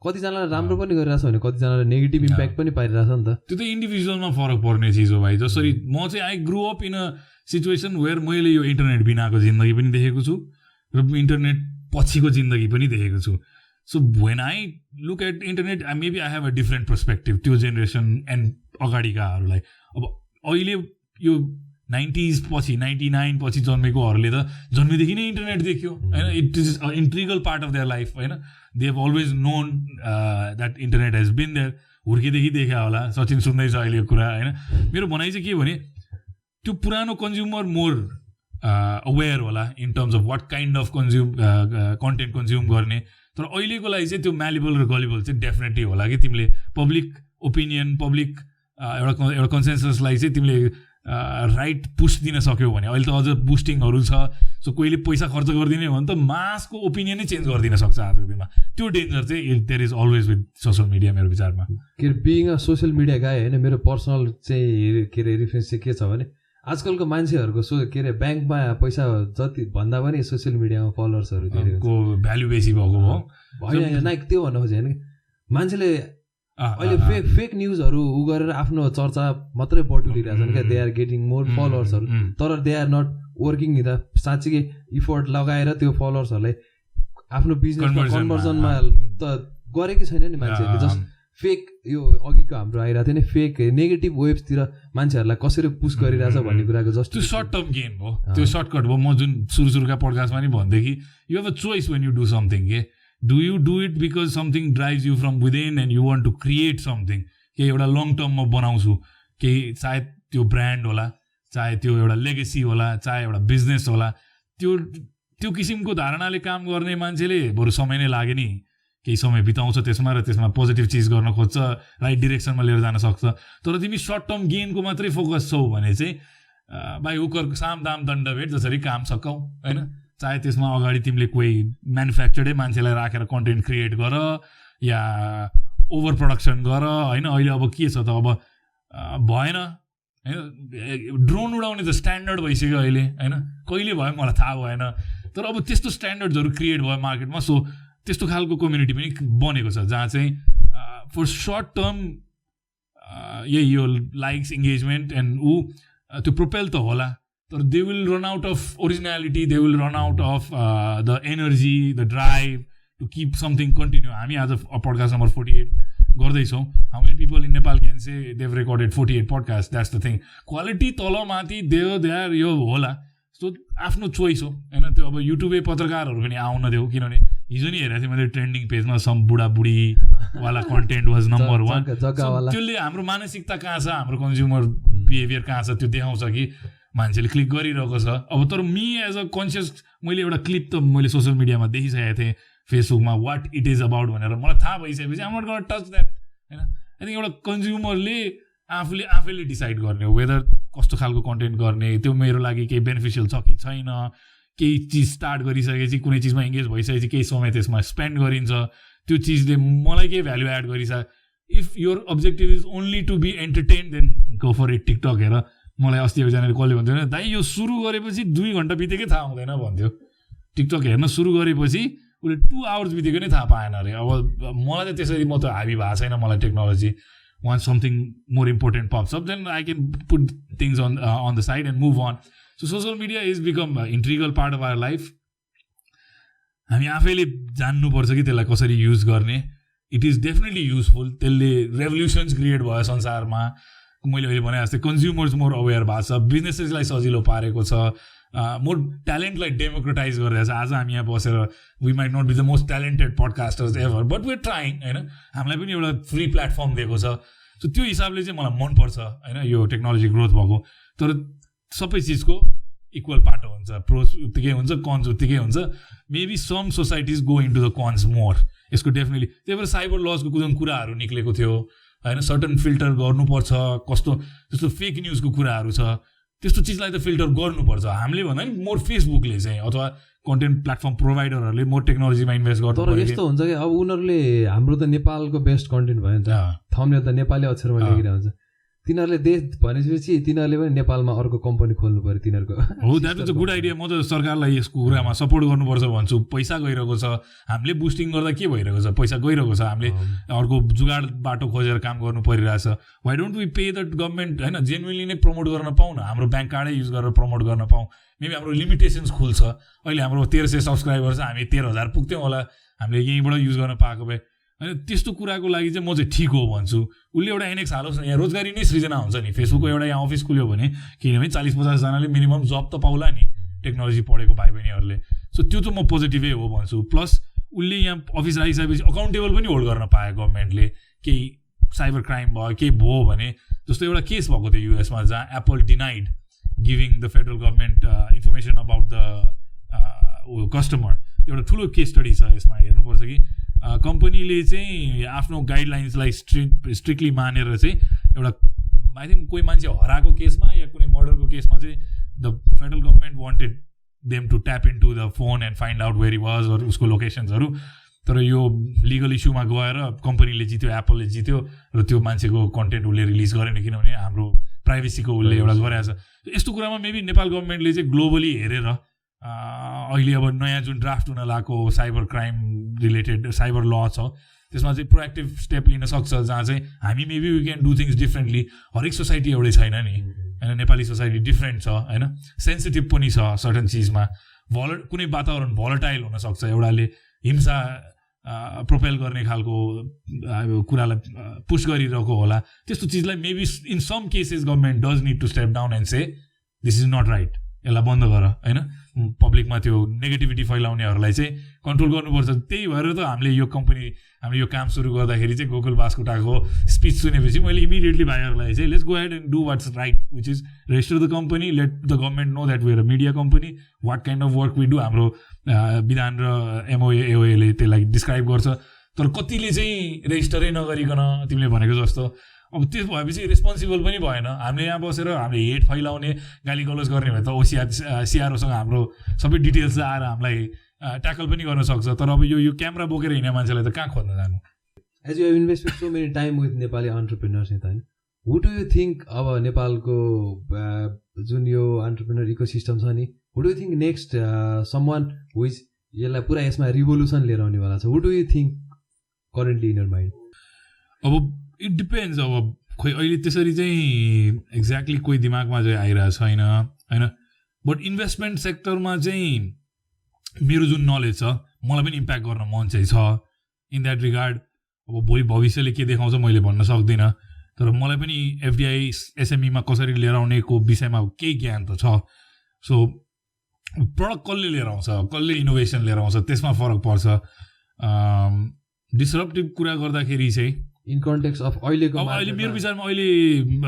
Speaker 2: कतिजनालाई राम्रो पनि गरिरहेछ भने कतिजनालाई नेगेटिभ इम्प्याक्ट पनि पारिरहेछ नि त।
Speaker 1: त्यो त इन्डिभिजुअलमा फरक पर्ने चिज हो भाइ। जसरी म चाहिँ I grow up in a situation where मैले यो इन्टरनेट बिनाको जिन्दगी पनि देखेको छु र इन्टरनेट पछिको जिन्दगी पनि देखेको छु। So when I look at internet maybe I have a different perspective त्यो जेनेरेसन एन्ड अगाडिकाहरूलाई। अब अहिले यो 90s पछि 99 पछि जन्मेकोहरूले त जन्मेदेखि नै इन्टरनेट देख्यो होइन। It is a integral part of their life होइन। They have always known that internet has been there. हुर्केदेखि देखा होला, सचिन सुन्दैछ अहिले यो कुरा होइन। मेरो भनाइ चाहिँ के भने त्यो पुरानो कन्ज्युमर मोर अवेर होला in terms of what kind of content consume गर्ने। तर अहिलेको लागि चाहिँ त्यो म्यालेबल र गलिबल चाहिँ डेफिनेटली होला कि तिमीले पब्लिक ओपिनियन, पब्लिक एउटा कन्सेन्ससलाई चाहिँ तिमीले राइट पुस दिन सक्यो भने अहिले त अझ बुस्टिङहरू छ सो कोहीले पैसा खर्च गरिदिने हो भने त मासको ओपिनियनै चेन्ज गरिदिन सक्छ आजको दिनमा त्यो डेन्जर चाहिँ there is always with social media मेरो विचारमा
Speaker 2: के अरे बिङ अ सोसियल मिडिया गाई होइन मेरो पर्सनल चाहिँ के अरे रिफरेन्स चाहिँ के छ भने आजकलको मान्छेहरूको के अरे ब्याङ्कमा पैसा जति भन्दा पनि सोसियल मिडियामा फलोवर्सहरू
Speaker 1: को भ्याल्यु बेसी भएको हो
Speaker 2: होइन नाइक त्यो भन्नु खोजेँ होइन मान्छेले अहिले फेक न्युजहरू उ गरेर आफ्नो चर्चा मात्रै बटुलिरहेछन् क्या दे आर गेटिङ मोर फलोवर्सहरू तर दे आर नट वर्किङ नि त साँच्चीकै इफोर्ट लगाएर त्यो फलोवर्सहरूलाई आफ्नो बिजनेसमा कन्भर्जनमा त गरेकै छैन नि मान्छेहरूले जस्ट फेक यो अघिको हाम्रो आइरहेको थियो नि फेक नेगेटिभ वेब्सतिर मान्छेहरूलाई कसरी पुस गरिरहेछ भन्ने कुराको जस्ट
Speaker 1: त्यो सर्ट टर्म गेम हो त्यो सर्टकट भयो म जुन सुरुका पडकास्टमा नि भन्दै कि you have a choice when you do something के do you do it because something drives you from within and you want to create something केही एउटा लङ टर्ममा बनाउँछु केही चाहे त्यो ब्रान्ड होला चाहे त्यो एउटा लेगेसी होला चाहे एउटा बिजनेस होला त्यो किसिमको धारणाले काम गर्ने मान्छेले बरु समय नै लाग्यो नि केही समय बिताउँछ त्यसमा र त्यसमा पोजिटिभ चिज गर्न खोज्छ राइट डिरेक्सनमा लिएर जान सक्छ तर तिमी सर्ट टर्म गेनको मात्रै फोकस छौ भने चाहिँ भाइ उकर साम दाम दण्ड भेट जसरी काम सकौ होइन चाहे त्यसमा अगाडि तिमीले कोही म्यानुफ्याक्चर्डै मान्छेलाई राखेर कन्टेन्ट क्रिएट गर या ओभर प्रडक्सन गर होइन अहिले अब के छ त अब भएन होइन ड्रोन उडाउने त स्ट्यान्डर्ड भइसक्यो अहिले होइन कहिले भयो मलाई थाहा भएन तर अब त्यस्तो स्ट्यान्डर्ड्सहरू क्रिएट भयो मार्केटमा सो त्यस्तो खालको कम्युनिटी पनि बनेको छ जहाँ चाहिँ फर सर्ट टर्म यही यो लाइक्स इङ्गेजमेन्ट एन्ड त्यो प्रोपेल त होला तर they will run out of originality they will run out of the energy the drive to keep something continue हामी आज पडकास्ट नम्बर 48 गर्दैछौँ how many people in Nepal can say they've recorded 48 podcast that's the thing quality तलमाथि देयर यो होला सो आफ्नो चोइस हो होइन त्यो अब युट्युबे पत्रकारहरू पनि आउन देऊ किनभने हिजो नि हेरेको थिएँ मैले ट्रेन्डिङ पेजमा सम बुढाबुढीवाला कन्टेन्ट वाज नम्बर 1 त्यसले हाम्रो मानसिकता कहाँ छ हाम्रो कन्ज्युमर बिहेभियर कहाँ छ त्यो देखाउँछ कि मान्छेले क्लिक गरिरहेको छ अब तर मी एज अ कन्सियस मैले एउटा क्लिप त मैले सोसियल मिडियामा देखिसकेको थिएँ फेसबुकमा वाट इट इज अबाउट भनेर मलाई थाहा भइसकेपछि आम नट गोना टच द्याट होइन आई थिङ्क एउटा कन्ज्युमरले आफैले डिसाइड गर्ने हो वेदर कस्तो खालको कन्टेन्ट गर्ने त्यो मेरो लागि केही बेनिफिसियल छ कि छैन केही चिज स्टार्ट गरिसकेपछि कुनै चिजमा इङ्गेज भइसकेपछि केही समय त्यसमा स्पेन्ड गरिन्छ त्यो चिजले मलाई केही भ्याल्यु एड गरिसक्यो if your objective is only to be entertain then go for it TikTok हेर मलाई अस्ति एकजनाले कसले भन्थ्यो भने दाइ यो सुरु गरेपछि 2 घन्टा बितेकै थाहा हुँदैन भन्थ्यो टिकटक हेर्न सुरु गरेपछि उसले 2 आवर्स बितेको नै थाहा पाएन अरे अब मलाई त त्यसरी म त हाबी भएको छैन मलाई technology once something more important pops up then I can put things on the side and move on so social media is become an integral part of our life हामी आफैले जान्नुपर्छ कि त्यसलाई कसरी युज गर्ने इट इज डेफिनेटली युजफुल त्यसले रेभोल्युसन्स क्रिएट भयो संसारमा मैले अहिले भने जस्तै कन्ज्युमर्स मोर अवेर भएको छ बिजनेसेसलाई सजिलो पारेको छ मोर ट्यालेन्टलाई डेमोक्रेटाइज गरिरहेछ आज हामी यहाँ बसेर we might not be the most talented podcasters ever but we trying होइन हामीलाई पनि एउटा फ्री प्लेटफर्म दिएको छ सो त्यो हिसाबले चाहिँ मलाई मनपर्छ होइन यो टेक्नोलोजी ग्रोथ भएको तर सबै चिजको इक्वल पाटो हुन्छ प्रोस उत्तिकै हुन्छ कन्स उत्तिकै हुन्छ maybe some societies go into the cons more यसको डेफिनेटली त्यही भएर साइबर लजको जुन कुराहरू निक्लेको थियो होइन सर्टन फिल्टर गर्नुपर्छ कस्तो जस्तो फेक न्युजको कुराहरू छ त्यस्तो चिजलाई त फिल्टर गर्नुपर्छ हामीले भन्दा नि मोर फेसबुकले चाहिँ अथवा कन्टेन्ट प्लेटफर्म प्रोभाइडरहरूले मोर टेक्नोलोजीमा इन्भेस्ट गर्छ
Speaker 2: तर यस्तो हुन्छ कि अब उनीहरूले हाम्रो त नेपालको बेस्ट कन्टेन्ट भयो नि त थम्बनेल त नेपाली अक्षरमा लेखिरहेको हुन्छ तिनीहरूले देश भनेपछि तिनीहरूले पनि नेपालमा अर्को कम्पनी खोल्नु पऱ्यो तिनीहरूको
Speaker 1: हो that is a good idea म त सरकारलाई यसको कुरामा सपोर्ट गर्नुपर्छ भन्छु पैसा गइरहेको छ हामीले बुस्टिङ गर्दा के भइरहेको छ पैसा गइरहेको छ हामीले अर्को जुगाड बाटो खोजेर काम गर्नु परिरहेछ why don't we pay the government होइन जेन्युनली नै प्रमोट गर्न पाउँ न हाम्रो ब्याङ्क कार्डै युज गरेर प्रमोट गर्न पाउँ मेबी हाम्रो लिमिटेसन्स खुल्छ अहिले हाम्रो 1300 सब्सक्राइबर छ हामी 13,000 पुग्थ्यौँ होला हामीले यहीँबाट युज गर्न पाएको भए होइन त्यस्तो कुराको लागि चाहिँ म चाहिँ ठिक हो भन्छु उसले एउटा एनेक्स हालोस् न यहाँ रोजगारी नै सृजना हुन्छ नि फेसबुकको एउटा यहाँ अफिस खुल्यो भने किनभने 40-50जनाले मिनिमम जब त पाउला नि टेक्नोलोजी पढेको भाइ बहिनीहरूले सो त्यो चाहिँ म पोजिटिभै हो भन्छु प्लस उसले यहाँ अफिस राखिसकेपछि अकाउन्टेबल पनि होल्ड गर्न पायो गभर्मेन्टले केही साइबर क्राइम भयो केही भयो भने जस्तो एउटा केस भएको थियो युएसमा जहाँ Apple denied giving the federal government information about the customer एउटा ठुलो केस स्टडी छ यसमा हेर्नुपर्छ कि कम्पनीले चाहिँ आफ्नो गाइडलाइन्सलाई स्ट्रिक्टली मानेर चाहिँ एउटा आई थिङ्क कोही मान्छे हराएको केसमा या कुनै मर्डरको केसमा चाहिँ the federal government wanted them to tap in to the phone and find out where he was or उसको लोकेसन्सहरू. तर यो लिगल इस्युमा गएर कम्पनीले जित्यो, एप्पलले जित्यो र त्यो मान्छेको कन्टेन्ट उसले रिलिज गरेन किनभने हाम्रो प्राइभेसीको उसले एउटा गरेको छ. यस्तो कुरामा मेबी नेपाल गभर्मेन्टले चाहिँ ग्लोबली हेरेर अहिले अब नयाँ जुन ड्राफ्ट हुन लागेको साइबर क्राइम रिलेटेड साइबर ल छ त्यसमा चाहिँ प्रोएक्टिभ स्टेप लिन सक्छ जहाँ चाहिँ हामी maybe we can do things differently. हरेक सोसाइटी एउटै छैन नि होइन, नेपाली सोसाइटी डिफ्रेन्ट छ होइन, सेन्सिटिभ पनि छ सर्टन चिजमा. कुनै वातावरण भोलटाइल हुनसक्छ, एउटाले हिंसा प्रोपेल गर्ने खालको कुरालाई पुस गरिरहेको होला. त्यस्तो चिजलाई maybe in some cases government does need to step down and say this is not right, यसलाई बन्द गर होइन. पब्लिकमा त्यो नेगेटिभिटी फैलाउनेहरूलाई चाहिँ कन्ट्रोल गर्नुपर्छ. त्यही भएर त हामीले यो काम सुरु गर्दाखेरि चाहिँ गोकुल बास्कोटाको स्पिच सुनेपछि मैले इमिडिएटली भाइहरूलाई चाहिँ let's go ahead and do what's right which is register the company, let the government know that we are a media company, what kind of work we do. हाम्रो विधान र एमओएले त्यसलाई डिस्क्राइब गर्छ. तर कतिले चाहिँ रेजिस्टरै नगरिकन तिमीले भनेको जस्तो अब त्यो भएपछि रेस्पोन्सिबल पनि भएन. हामीले यहाँ बसेर हामीले हेट फैलाउने गाली गलोज गर्ने भए त सिआरओसँग हाम्रो सबै डिटेल्स आएर हामीलाई ट्याकल पनि गर्न सक्छ. तर अब यो क्यामेरा बोकेर हिँड्ने मान्छेलाई त कहाँ खोज्न जानु.
Speaker 2: As you have invested so many time with Nepali entrepreneurs नि त होइन, हु डु यु थिङ्क अब नेपालको जुन यो एन्टरप्रेन्योर इकोसिस्टम छ नि, who do you think next someone which यसलाई पुरा यसमा रिभोल्युसन लिएर आउनेवाला छ? Who do you think currently in your mind?
Speaker 1: अब इट डिपेन्ड्स. अब खोइ अहिले त्यसरी चाहिँ एक्ज्याक्टली कोही दिमागमा चाहिँ आइरहेको छैन होइन. बट इन्भेस्टमेन्ट सेक्टरमा चाहिँ मेरो जुन नलेज छ मलाई पनि इम्प्याक्ट गर्न मन चाहिँ छ इन द्याट रिगार्ड. अब भोलि भविष्यले के देखाउँछ मैले भन्न सक्दिनँ, तर मलाई पनि एफडिआई एसएमईमा कसरी लिएर आउनेको विषयमा केही ज्ञान त छ. सो प्रडक्ट कसले लिएर आउँछ, कसले इनोभेसन लिएर आउँछ त्यसमा फरक पर्छ. डिसरप्टिभ कुरा गर्दाखेरि चाहिँ
Speaker 2: इन कन्टेक्स्ट अफ अहिलेको
Speaker 1: अहिले मेरो विचारमा अहिले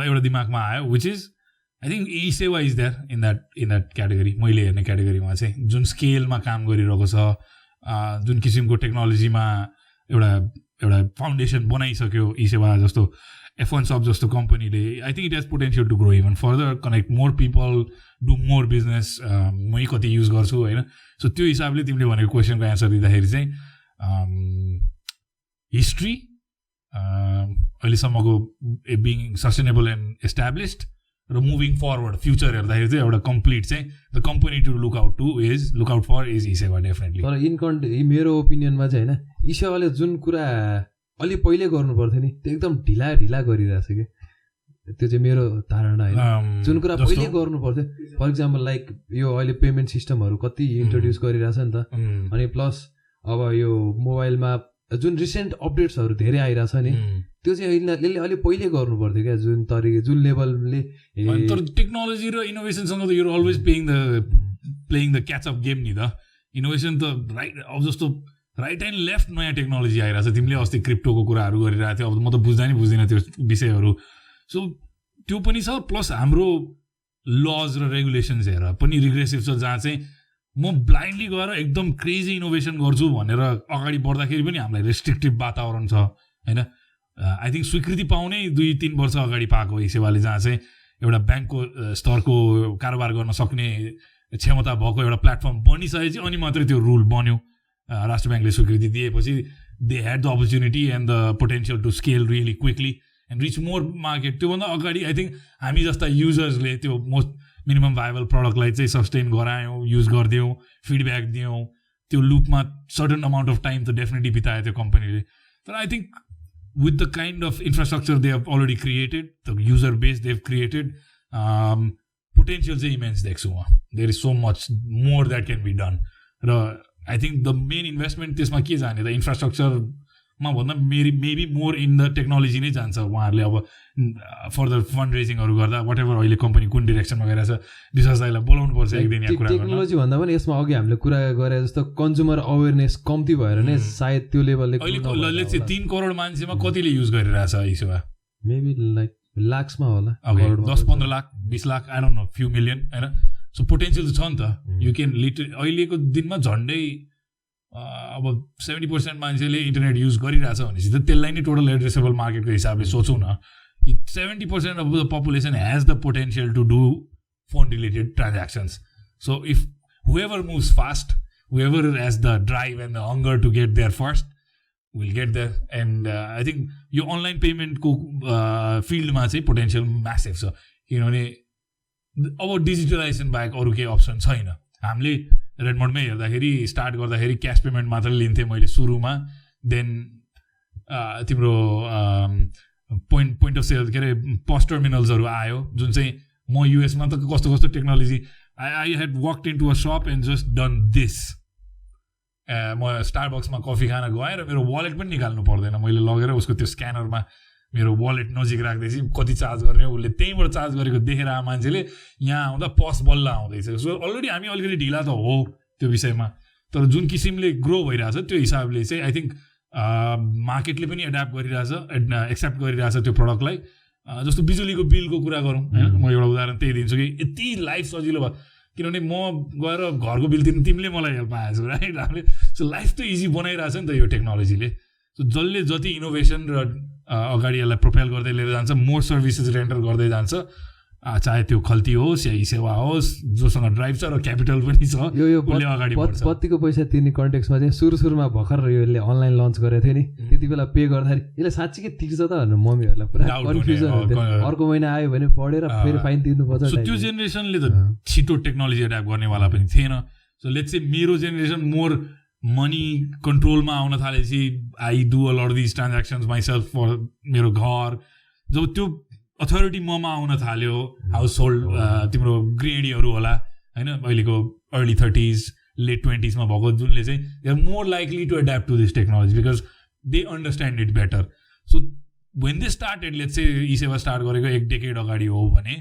Speaker 1: एउटा दिमागमा आयो which is I think eSewa is there in that category. मैले हेर्ने क्याटेगोरीमा चाहिँ जुन स्केलमा काम गरिरहेको छ, जुन किसिमको टेक्नोलोजीमा एउटा फाउन्डेसन बनाइसक्यो ई सेवा जस्तो F1 Shop जस्तो कम्पनीले. I think it has potential to grow even further, connect more people, do more business. मै कति युज गर्छु होइन. सो त्यो हिसाबले तिमीले भनेको क्वेसनको एन्सर दिँदाखेरि चाहिँ हिस्ट्री अहिलेसम्मको बिङ सस्टेनेबल एन्ड एस्टाब्लिस्ड र मुभिङ फरवर्ड फ्युचर हेर्दाखेरि चाहिँ एउटा कम्प्लिट चाहिँ the company to look out for is eSewa definitely.
Speaker 2: तर मेरो ओपिनियनमा चाहिँ होइन, ई सेवाले जुन कुरा अलि पहिले गर्नु पर्थ्यो नि त्यो एकदम ढिला गरिरहेछ कि, त्यो चाहिँ मेरो धारणा होइन. जुन कुरा पहिले गर्नु पर्थ्यो, फर इक्जाम्पल लाइक यो अहिले पेमेन्ट सिस्टमहरू कति इन्ट्रोड्युस गरिरहेछ नि त. अनि प्लस अब यो मोबाइलमा जुन रिसेन्ट अपडेट्सहरू धेरै आइरहेछ नि, त्यो चाहिँ यसले अलिक पहिले गर्नु पर्थ्यो क्या, जुन लेभलले.
Speaker 1: तर टेक्नोलोजी र इनोभेसनसँग त यो always playing the catch up game नि त. इनोभेसन त अब जस्तो राइट एन्ड लेफ्ट नयाँ टेक्नोलोजी आइरहेछ. तिमीले अस्ति क्रिप्टोको कुराहरू गरिरहेको थियो, अब म त बुझ्दिनँ त्यो विषयहरू. सो त्यो पनि छ. प्लस हाम्रो लज र रेगुलेसन्स हेर पनि रिग्रेसिभ छ, जहाँ चाहिँ म ब्लाइन्डली गएर एकदम क्रेजी इनोभेसन गर्छु भनेर अगाडि बढ्दाखेरि पनि हामीलाई रेस्ट्रिक्टिभ वातावरण छ होइन. आई थिङ्क स्वीकृति पाउनै 2-3 वर्ष अगाडि पाएको यो सेवाले, जहाँ चाहिँ एउटा ब्याङ्कको स्तरको कारोबार गर्न सक्ने क्षमता भएको एउटा प्लेटफर्म बनिसकेपछि अनि मात्रै त्यो रुल बन्यो. राष्ट्र ब्याङ्कले स्वीकृति दिएपछि they had the opportunity and the potential to scale really quickly and reach more market. त्योभन्दा अगाडि आई थिङ्क हामी जस्ता युजर्सले त्यो मोस्ट मिनिमम भाइबल प्रडक्टलाई चाहिँ सस्टेन गरायौँ, युज गरिदियौँ, फिडब्याक दियौँ. त्यो लुपमा सर्टन अमाउन्ट अफ टाइम त डेफिनेटली बितायो त्यो कम्पनीले. तर I think with the kind of infrastructure they have already created, the user base they've created, potential is immense. There is so much more that can be done. I think the main investment is the infrastructure, maybe more in the technology for the fundraising or whatever oil company kun direction
Speaker 2: technology consumer awareness
Speaker 1: let's say 3 crore use
Speaker 2: maybe like lakhs
Speaker 1: okay 10-15 lakh 20 lakh I don't know few million so potential you can literally about 70% मान्छेले इन्टरनेट युज गरिरहेछ भनेपछि त त्यसलाई नै टोटल एड्रेसेबल मार्केटको हिसाबले सोचौँ न 70% of the population has the potential to do phone-related transactions. So if whoever moves fast, whoever has the drive and the hunger to get there first, will get there. And I think your online payment field ma chai potential massive छ किनभने अब डिजिटलाइजेसन बाहेक अरू केही अप्सन छैन. हामीले रेडमन्डमै हेर्दाखेरि स्टार्ट गर्दाखेरि क्यास पेमेन्ट मात्र लिन्थेँ मैले सुरुमा. देन तिम्रो पोइन्ट अफ सेल के अरे पस टर्मिनल्सहरू आयो जुन चाहिँ म युएसमा त कस्तो कस्तो technology I had worked in to a shop and just done this. म स्टारबक्समा कफी खान गएँ र मेरो वालेट पनि निकाल्नु पर्दैन, मैले लगेर उसको त्यो स्क्यानरमा मेरो वालेट नजिक राख्दैछु कति चार्ज गर्ने उसले त्यहीँबाट चार्ज गरेको देखेर मान्छेले यहाँ आउँदा पस बल्ल आउँदैछ. सो अलरेडी हामी अलिकति ढिला त हो त्यो विषयमा, तर जुन किसिमले ग्रो भइरहेछ त्यो हिसाबले चाहिँ आई थिङ्क मार्केटले पनि एड्याप्ट गरिरहेछ, एक्सेप्ट गरिरहेछ त्यो प्रडक्टलाई. जस्तो बिजुलीको बिलको कुरा गरौँ होइन, म एउटा उदाहरण त्यही दिन्छु कि यति लाइफ सजिलो भयो किनभने म गएर घरको बिल तिर्नु तिमीले मलाई हेल्प पाएछौ राइट. हामीले सो लाइफ त इजी बनाइरहेछ नि त यो टेक्नोलोजीले. सो जसले जति इनोभेसन र अगाडि यसलाई प्रोपेल गर्दै लिएर जान्छ, मोर सर्भिसेस रेन्डर गर्दै जान्छ, चाहे त्यो खल्ती होस् या ई सेवा होस्, जोसँग ड्राइभ छ र क्यापिटल पनि छ उसले अगाडि बढ्छ.
Speaker 2: बत्तीको पैसा तिर्ने कन्टेक्समा चाहिँ सुरुमा भर्खर यसले अनलाइन लन्च गरेको थियो नि, त्यति बेला पे गर्दाखेरि यसले साँच्चीकै तिर्छ त भनेर मम्मीहरूलाई पुरा कन्फ्युजन हुन्थ्यो. अर्को महिना आयो भने पढेर फेरि फाइन तिर्नुपर्छ.
Speaker 1: त्यो जेनेरेसनले त छिटो टेक्नोलोजी एड्याप्ट गर्नेवाला पनि थिएन. सो लेट्स से मेरो जेनेरेसन मोर मनी कन्ट्रोलमा आउन थालेपछि I do a lot this transactions myself for मेरो घर. जब त्यो अथोरिटी ममा आउन थाल्यो, हाउस होल्ड तिम्रो गृहिणीहरू होला होइन, अहिलेको अर्ली 30s लेट 20s भएको जुनले चाहिँ they are more likely to adapt to this technology because they understand it better. So when they started let's say eSewa start गरेको 1 डेकेड अगाडि हो भने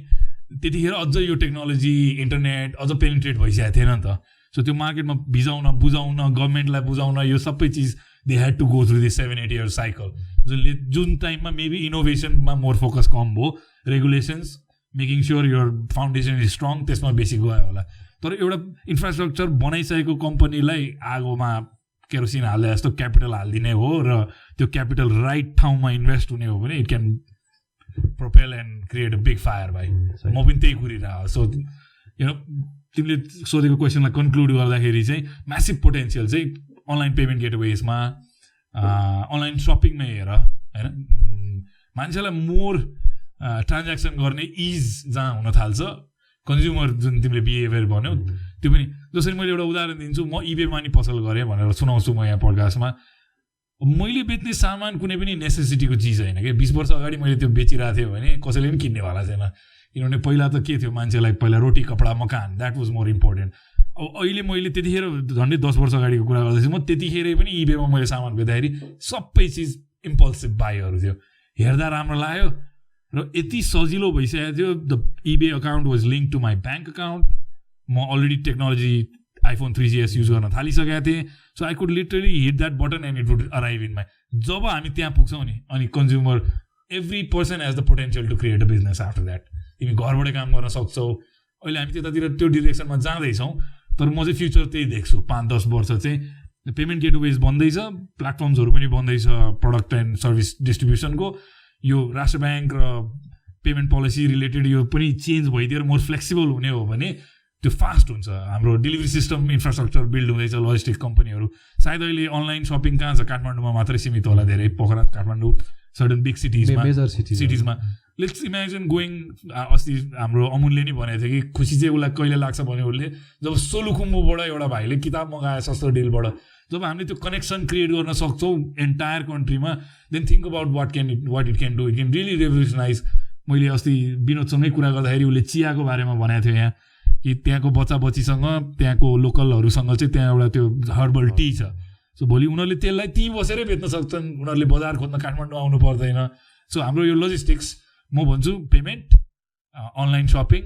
Speaker 1: त्यतिखेर अझ यो टेक्नोलोजी इन्टरनेट अझ पेनिट्रेट भइसकेको थिएन नि त. सो त्यो मार्केटमा भिजाउन बुझाउन गभर्मेन्टलाई बुझाउन यो सबै चिज they had to go through this 7-8 year cycle जुन टाइममा मेबी इनोभेसनमा मोर फोकस कम भयो, regulations making sure your foundation is strong त्यसमा बेसी गयो होला. तर एउटा इन्फ्रास्ट्रक्चर बनाइसकेको कम्पनीलाई आगोमा केरोसिन हाल्दा जस्तो क्यापिटल हालिदिने हो र त्यो क्यापिटल राइट ठाउँमा इन्भेस्ट हुने हो भने it can propel and create a big fire. भाइ म पनि त्यही कुरिरहेको. सो यु नो तिमीले सोधेको क्वेसनलाई कन्क्लुड गर्दाखेरि चाहिँ म्यासिभ पोटेन्सियल चाहिँ अनलाइन पेमेन्ट गेटवेजमा, अनलाइन सपिङमा हेर होइन, मान्छेलाई मोर ट्रान्ज्याक्सन गर्ने इज जहाँ हुन थाल्छ, कन्ज्युमर जुन तिमीले बिहेभियर भन्यौ त्यो पनि. जसरी मैले एउटा उदाहरण दिन्छु, म इबेमा नि पसल गरेँ भनेर सुनाउँछु म यहाँ पडकास्टमा. मैले बेच्ने सामान कुनै पनि नेसेसिटीको चिज होइन कि. 20 वर्ष अगाडि मैले त्यो बेचिरहेको थिएँ भने कसैले पनि किन्नेवाला छैन किनभने पहिला त के थियो मान्छेलाई पहिला रोटी कपडा मकान द्याट वाज मोर इम्पोर्टेन्ट. अब अहिले मैले त्यतिखेर झन्डै 10 वर्ष अगाडिको कुरा गर्दैछु म, त्यतिखेरै पनि इबेमा मैले सामान बेच्दाखेरि सबै चिज इम्पल्सिभ बाईहरू थियो, हेर्दा राम्रो लाग्यो र यति सजिलो भइसकेको थियो. The eBay account was link to my bank account. म already technology iPhone 3GS use गर्न थालिसकेको थिएँ. So I could literally hit that button and it would arrive in my. जब हामी त्यहाँ पुग्छौँ नि अनि consumer every person has the potential to create a business after that. तिमी घरबाटै काम गर्न सक्छौ. अहिले हामी त्यतातिर त्यो डिरेक्सनमा जाँदैछौँ, तर म चाहिँ फ्युचर त्यही देख्छु. 5-10 वर्ष चाहिँ पेमेन्ट गेटवेज बन्दैछ, प्लेटफर्म्सहरू पनि बन्दैछ प्रडक्ट एन्ड सर्भिस डिस्ट्रिब्युसनको. यो राष्ट्र ब्याङ्क र पेमेन्ट पोलिसी रिलेटेड यो पनि चेन्ज भइदिएर मोर फ्लेक्सिबल हुने हो भने त्यो फास्ट हुन्छ. हाम्रो डेलिभरी सिस्टम इन्फ्रास्ट्रक्चर बिल्ड हुँदैछ, लजिस्टिक्स कम्पनीहरू. सायद अहिले अनलाइन सपिङ कहाँ छ, काठमाडौँमा मात्रै सीमित होला, धेरै पोखरा काठमाडौँ सर्टन बिग सिटिजमा, मेजर सिटिजमा. Let's imagine going. अस्ति हाम्रो अमुनले नि भनेको थियो कि खुसी चाहिँ उसलाई कहिले लाग्छ भने उसले जब सोलुखुम्बुबाट एउटा भाइले किताब मगायो सस्तो डिलबाट, जब हामीले त्यो कनेक्सन क्रिएट गर्न सक्छौँ एन्टायर कन्ट्रीमा, then think about what it can do. It can really revolutionise. मैले अस्ति विनोदसँगै कुरा गर्दाखेरि उसले चियाको बारेमा भनेको थियो यहाँ कि त्यहाँको बच्चा बच्चीसँग त्यहाँको लोकलहरूसँग चाहिँ त्यहाँ एउटा त्यो हर्बल टी छ. सो भोलि उनीहरूले त्यसलाई त्यहीँ बसेरै बेच्न सक्छन्, उनीहरूले बजार खोज्न काठमाडौँ आउनु पर्दैन. सो हाम्रो यो लजिस्टिक्स म भन्छु payment, online shopping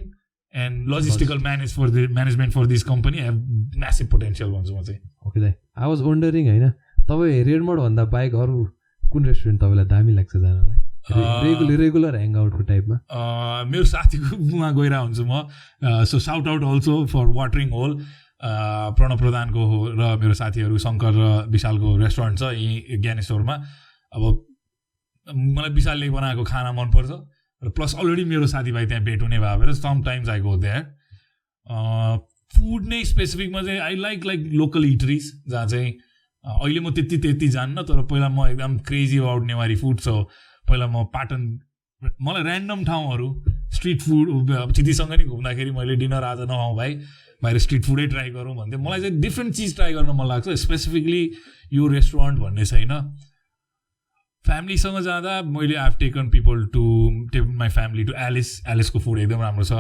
Speaker 1: and logistical management for this company have massive potential भन्छु म चाहिँ.
Speaker 2: ओके दाइ, आई वाज वन्डरिङ होइन, तपाईँ रेडमोडभन्दा बाहेक अरू कुन रेस्टुरेन्ट तपाईँलाई दामी लाग्छ जानलाई, रेगुलर ह्याङआउटको टाइपमा?
Speaker 1: मेरो साथीकोमा गइरहेको हुन्छु म. So shout out also for watering hole, Pranav प्रधानको र मेरो साथीहरू शङ्कर र विशालको रेस्टुरेन्ट छ यहीँ ज्ञानेश्वरमा. अब मलाई विशालले बनाएको खाना मनपर्छ र प्लस अलरेडी मेरो साथीभाइ त्यहाँ भेट हुने भए भएर sometimes I go that food नै स्पेसिफिकमा चाहिँ आई लाइक लोकल इटरिज जहाँ चाहिँ अहिले म त्यति जान्न तर पहिला म एकदम क्रेजी अबाउट नेवारी फुड छ पहिला म पाटन मलाई ऱ्यान्डम ठाउँहरू स्ट्रिट फुड अब चिदीसँग नि घुम्दाखेरि मैले डिनर आज नखाउँ भाइ बाहिर स्ट्रिट फुडै ट्राई गरौँ भन्थेँ मलाई चाहिँ डिफ्रेन्ट चिज ट्राई गर्न मन लाग्छ स्पेसिफिकली यो रेस्टुरेन्ट भन्ने छैन फ्यामिलीसँग जाँदा मैले I have taken people to my family to एलिसको फुड एकदम राम्रो छ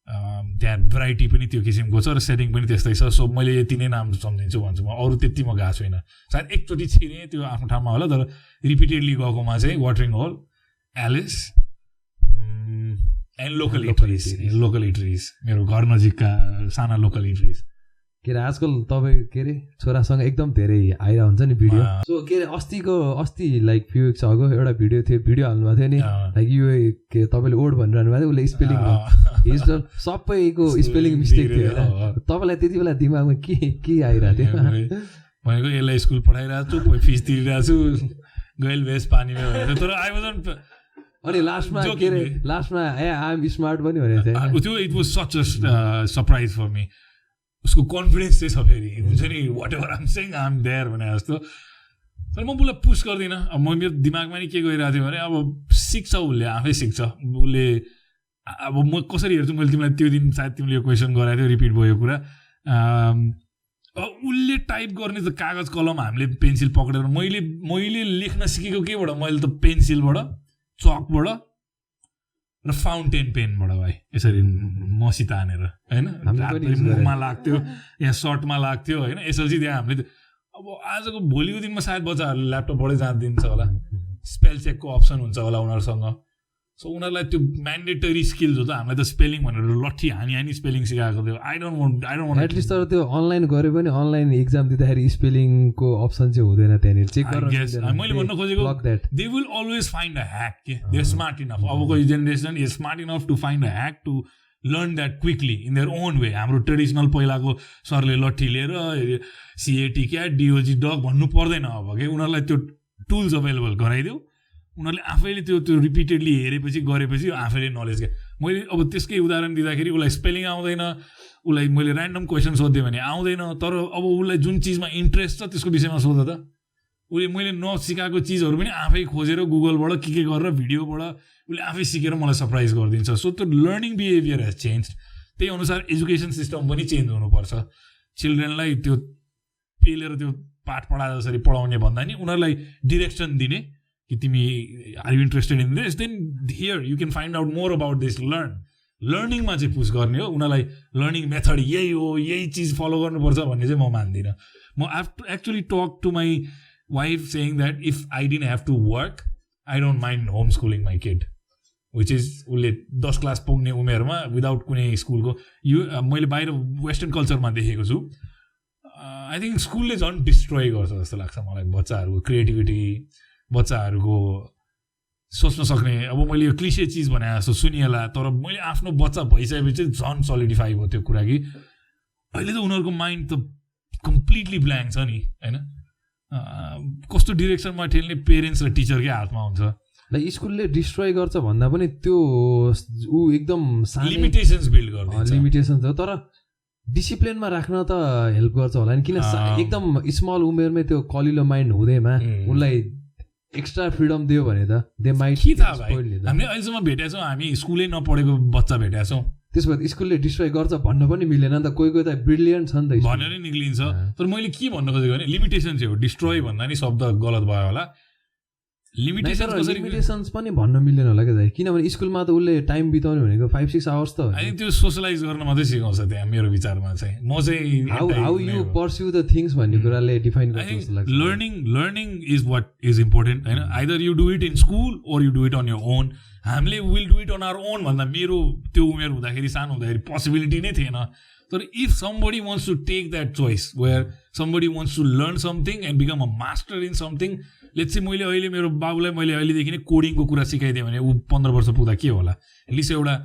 Speaker 1: त्यहाँ भेराइटी पनि त्यो किसिमको छ र सेटिङ पनि त्यस्तै छ सो मैले यति नै नाम सम्झिन्छु भन्छु म अरू त्यति म गएको छुइनँ सायद एकचोटि छिरेँ त्यो आफ्नो ठाउँमा होला तर रिपिटेडली गएकोमा चाहिँ watering hole Alice and local eateries मेरो घर नजिकका साना लोकल इटरिज
Speaker 2: के अरे आजकल तपाईँ के अरे छोरासँग एकदम धेरै आइरहेको हुन्छ नि भिडियो सो के अरे अस्ति लाइक फ्यु विक्स अगो एउटा भिडियो थियो भिडियो हाल्नुभएको थियो नि लाइक यो के तपाईँले ओड भनिरहनु भएको थियो उसले स्पेलिङ हिजो सबैको स्पेलिङ मिस्टेक थियो होइन तपाईँलाई त्यति बेला दिमागमा के आइरहेको थियो
Speaker 1: भनेको यसलाई स्कुल पठाइरहेको छु फिस तिरिरहेको छु गैल भेज पानीमा भनेको तर आई वाजन्ट
Speaker 2: अनि लास्टमा के अरे लास्टमा ए आई एम स्मार्ट पनि भनेको थियो
Speaker 1: त्यो it was such a surprise for me उसको कन्फिडेन्स चाहिँ छ फेरि हुन्छ नि whatever I'm saying I'm there भने जस्तो तर म उसलाई पुस गर्दिनँ अब म मेरो दिमागमा नि के गइरहेको थियो भने अब सिक्छ उसले आफै सिक्छ उसले अब म कसरी हेर्छु मैले तिमीलाई त्यो दिन सायद तिमीले यो क्वेसन गराएको थियो रिपिट भयो यो कुरा उसले टाइप गर्ने त कागज कलम हामीले पेन्सिल पक्रेर मैले लेख्न सिकेको केबाट मैले त पेन्सिलबाट चकबाट र फाउन्टेन पेनबाट भाइ यसरी मसी तानेर होइन मुखमा लाग्थ्यो यहाँ सर्टमा लाग्थ्यो होइन एसएलसी त्यहाँ हामीले अब आजको भोलिको दिनमा सायद बच्चाहरूले ल्यापटपबाटै जाँदिन्छ होला स्पेल चेकको अप्सन हुन्छ होला उनीहरूसँग सो उनीहरूलाई त्यो म्यान्डेटरी स्किल्स हो त हामीलाई त स्पेलिङ भनेर लट्ठी हानी स्पेलिङ सिकाएको थियो आई डोन्ट वान्ट
Speaker 2: एटलिस्ट तर त्यो अनलाइन गरे पनि अनलाइन इक्जाम दिँदाखेरि स्पेलिङको अप्सन चाहिँ हुँदैन त्यहाँनिर चेक गर्न
Speaker 1: मैले भन्न खोजेको they will always find a hack के दे आर स्मार्ट इनफ अबको generation is smart enough to find a hack to learn that quickly in their own way हाम्रो ट्रेडिसनल पहिलाको सरले लट्ठी लिएर सिएटी क्याट डिओजी डग भन्नु पर्दैन अब के उनीहरूलाई त्यो टुल्स अभाइलेबल गराइदियो उनीहरूले आफैले त्यो रिपिटेडली हेरेपछि गरेपछि आफैले नलेज क्या मैले अब त्यसकै उदाहरण दिँदाखेरि उसलाई स्पेलिङ आउँदैन उसलाई मैले ऱ्यान्डम क्वेसन सोध्थेँ भने आउँदैन तर अब उसलाई जुन चिजमा इन्ट्रेस्ट छ त्यसको विषयमा सोध त उसले मैले नसिकाएको चिजहरू पनि आफै खोजेर गुगलबाट के गरेर भिडियोबाट उसले आफै सिकेर मलाई सरप्राइज गरिदिन्छ सो त्यो लर्निङ बिहेभियर हेज चेन्ज त्यही अनुसार एजुकेसन सिस्टम पनि चेन्ज हुनुपर्छ चिल्ड्रेनलाई त्यो पेलेर त्यो पाठ पढाए जसरी पढाउने भन्दा नि उनीहरूलाई डिरेक्सन दिने कि तिमी are you interested in this then here you can find out more about this लर्निङमा चाहिँ पुस गर्ने हो उनीहरूलाई लर्निङ मेथड यही हो यही चिज फलो गर्नुपर्छ भन्ने चाहिँ म मान्दिनँ म have to actually talk to my wife saying that if I didn't have to work I don't mind home schooling my kid which is उसले 10 क्लास पुग्ने उमेरमा विदाउट कुनै स्कुलको यो मैले बाहिर वेस्टर्न कल्चरमा देखेको छु आई थिङ्क स्कुलले झन् डिस्ट्रोय गर्छ जस्तो लाग्छ मलाई बच्चाहरूको क्रिएटिभिटी बच्चाहरूको सोच्न सक्ने अब मैले यो क्लिसे चिज भने जस्तो सुनिएला तर मैले आफ्नो बच्चा भइसकेपछि झन् सलिडिफाई भयो त्यो कुरा कि अहिले त उनीहरूको माइन्ड त कम्प्लिटली ब्ल्याङ्क छ नि होइन कस्तो डिरेक्सनमा ठेल्ने पेरेन्ट्स र टिचरकै हातमा हुन्छ
Speaker 2: लाइक स्कुलले डिस्ट्रोय गर्छ भन्दा पनि त्यो ऊ एकदम
Speaker 1: लिमिटेसन्स बिल्ड गर्छ
Speaker 2: लिमिटेसन्स हो तर डिसिप्लिनमा राख्न त हेल्प गर्छ होला नि किन एकदम स्मल उमेरमै त्यो कलिलो माइन्ड हुँदैमा उनलाई एक्स्ट्रा फ्रिडम दियो भने त दे माइट
Speaker 1: के थाहा भाइ हामीले अहिलेसम्म भेटेका छौँ हामी स्कुलै नपढेको बच्चा भेटेका छौँ
Speaker 2: त्यसो भए स्कुलले डिस्ट्रोय गर्छ भन्न पनि मिलेन नि त कोही त ब्रिलियन्ट छ नि त
Speaker 1: भनेर निक्लिन्छ तर मैले के भन्न खोजेको भने लिमिटेसन चाहिँ हो डिस्ट्रोय भन्दा नि शब्द गलत भयो होला
Speaker 2: लिमिटेसन्स पनि भन्न मिल्दैन होला क्या किनभने स्कुलमा त उसले टाइम बिताउने भनेको 5-6 आवर्स त
Speaker 1: अनि त्यो सोसलाइज गर्न मात्रै सिकाउँछ त्यहाँ मेरो विचारमा चाहिँ म चाहिँ
Speaker 2: how you pursue the things भन्ने कुराले डिफाइन गर्छ जस्तो लाग्छ
Speaker 1: learning is what is important होइन either you do it in school or you do it on your own हामीले will do it on our own भन्दा मेरो त्यो उमेर हुँदाखेरि सानो हुँदाखेरि पोसिबिलिटी नै थिएन तर if somebody wants to take that choice where somebody wants to learn something and become a master in something let's चाहिँ मैले अहिले मेरो बाबुलाई मैले अहिलेदेखि नै कोडिङको कुरा सिकाइदिएँ भने ऊ 15 वर्ष पुग्दा के होला एटलिस्ट एउटा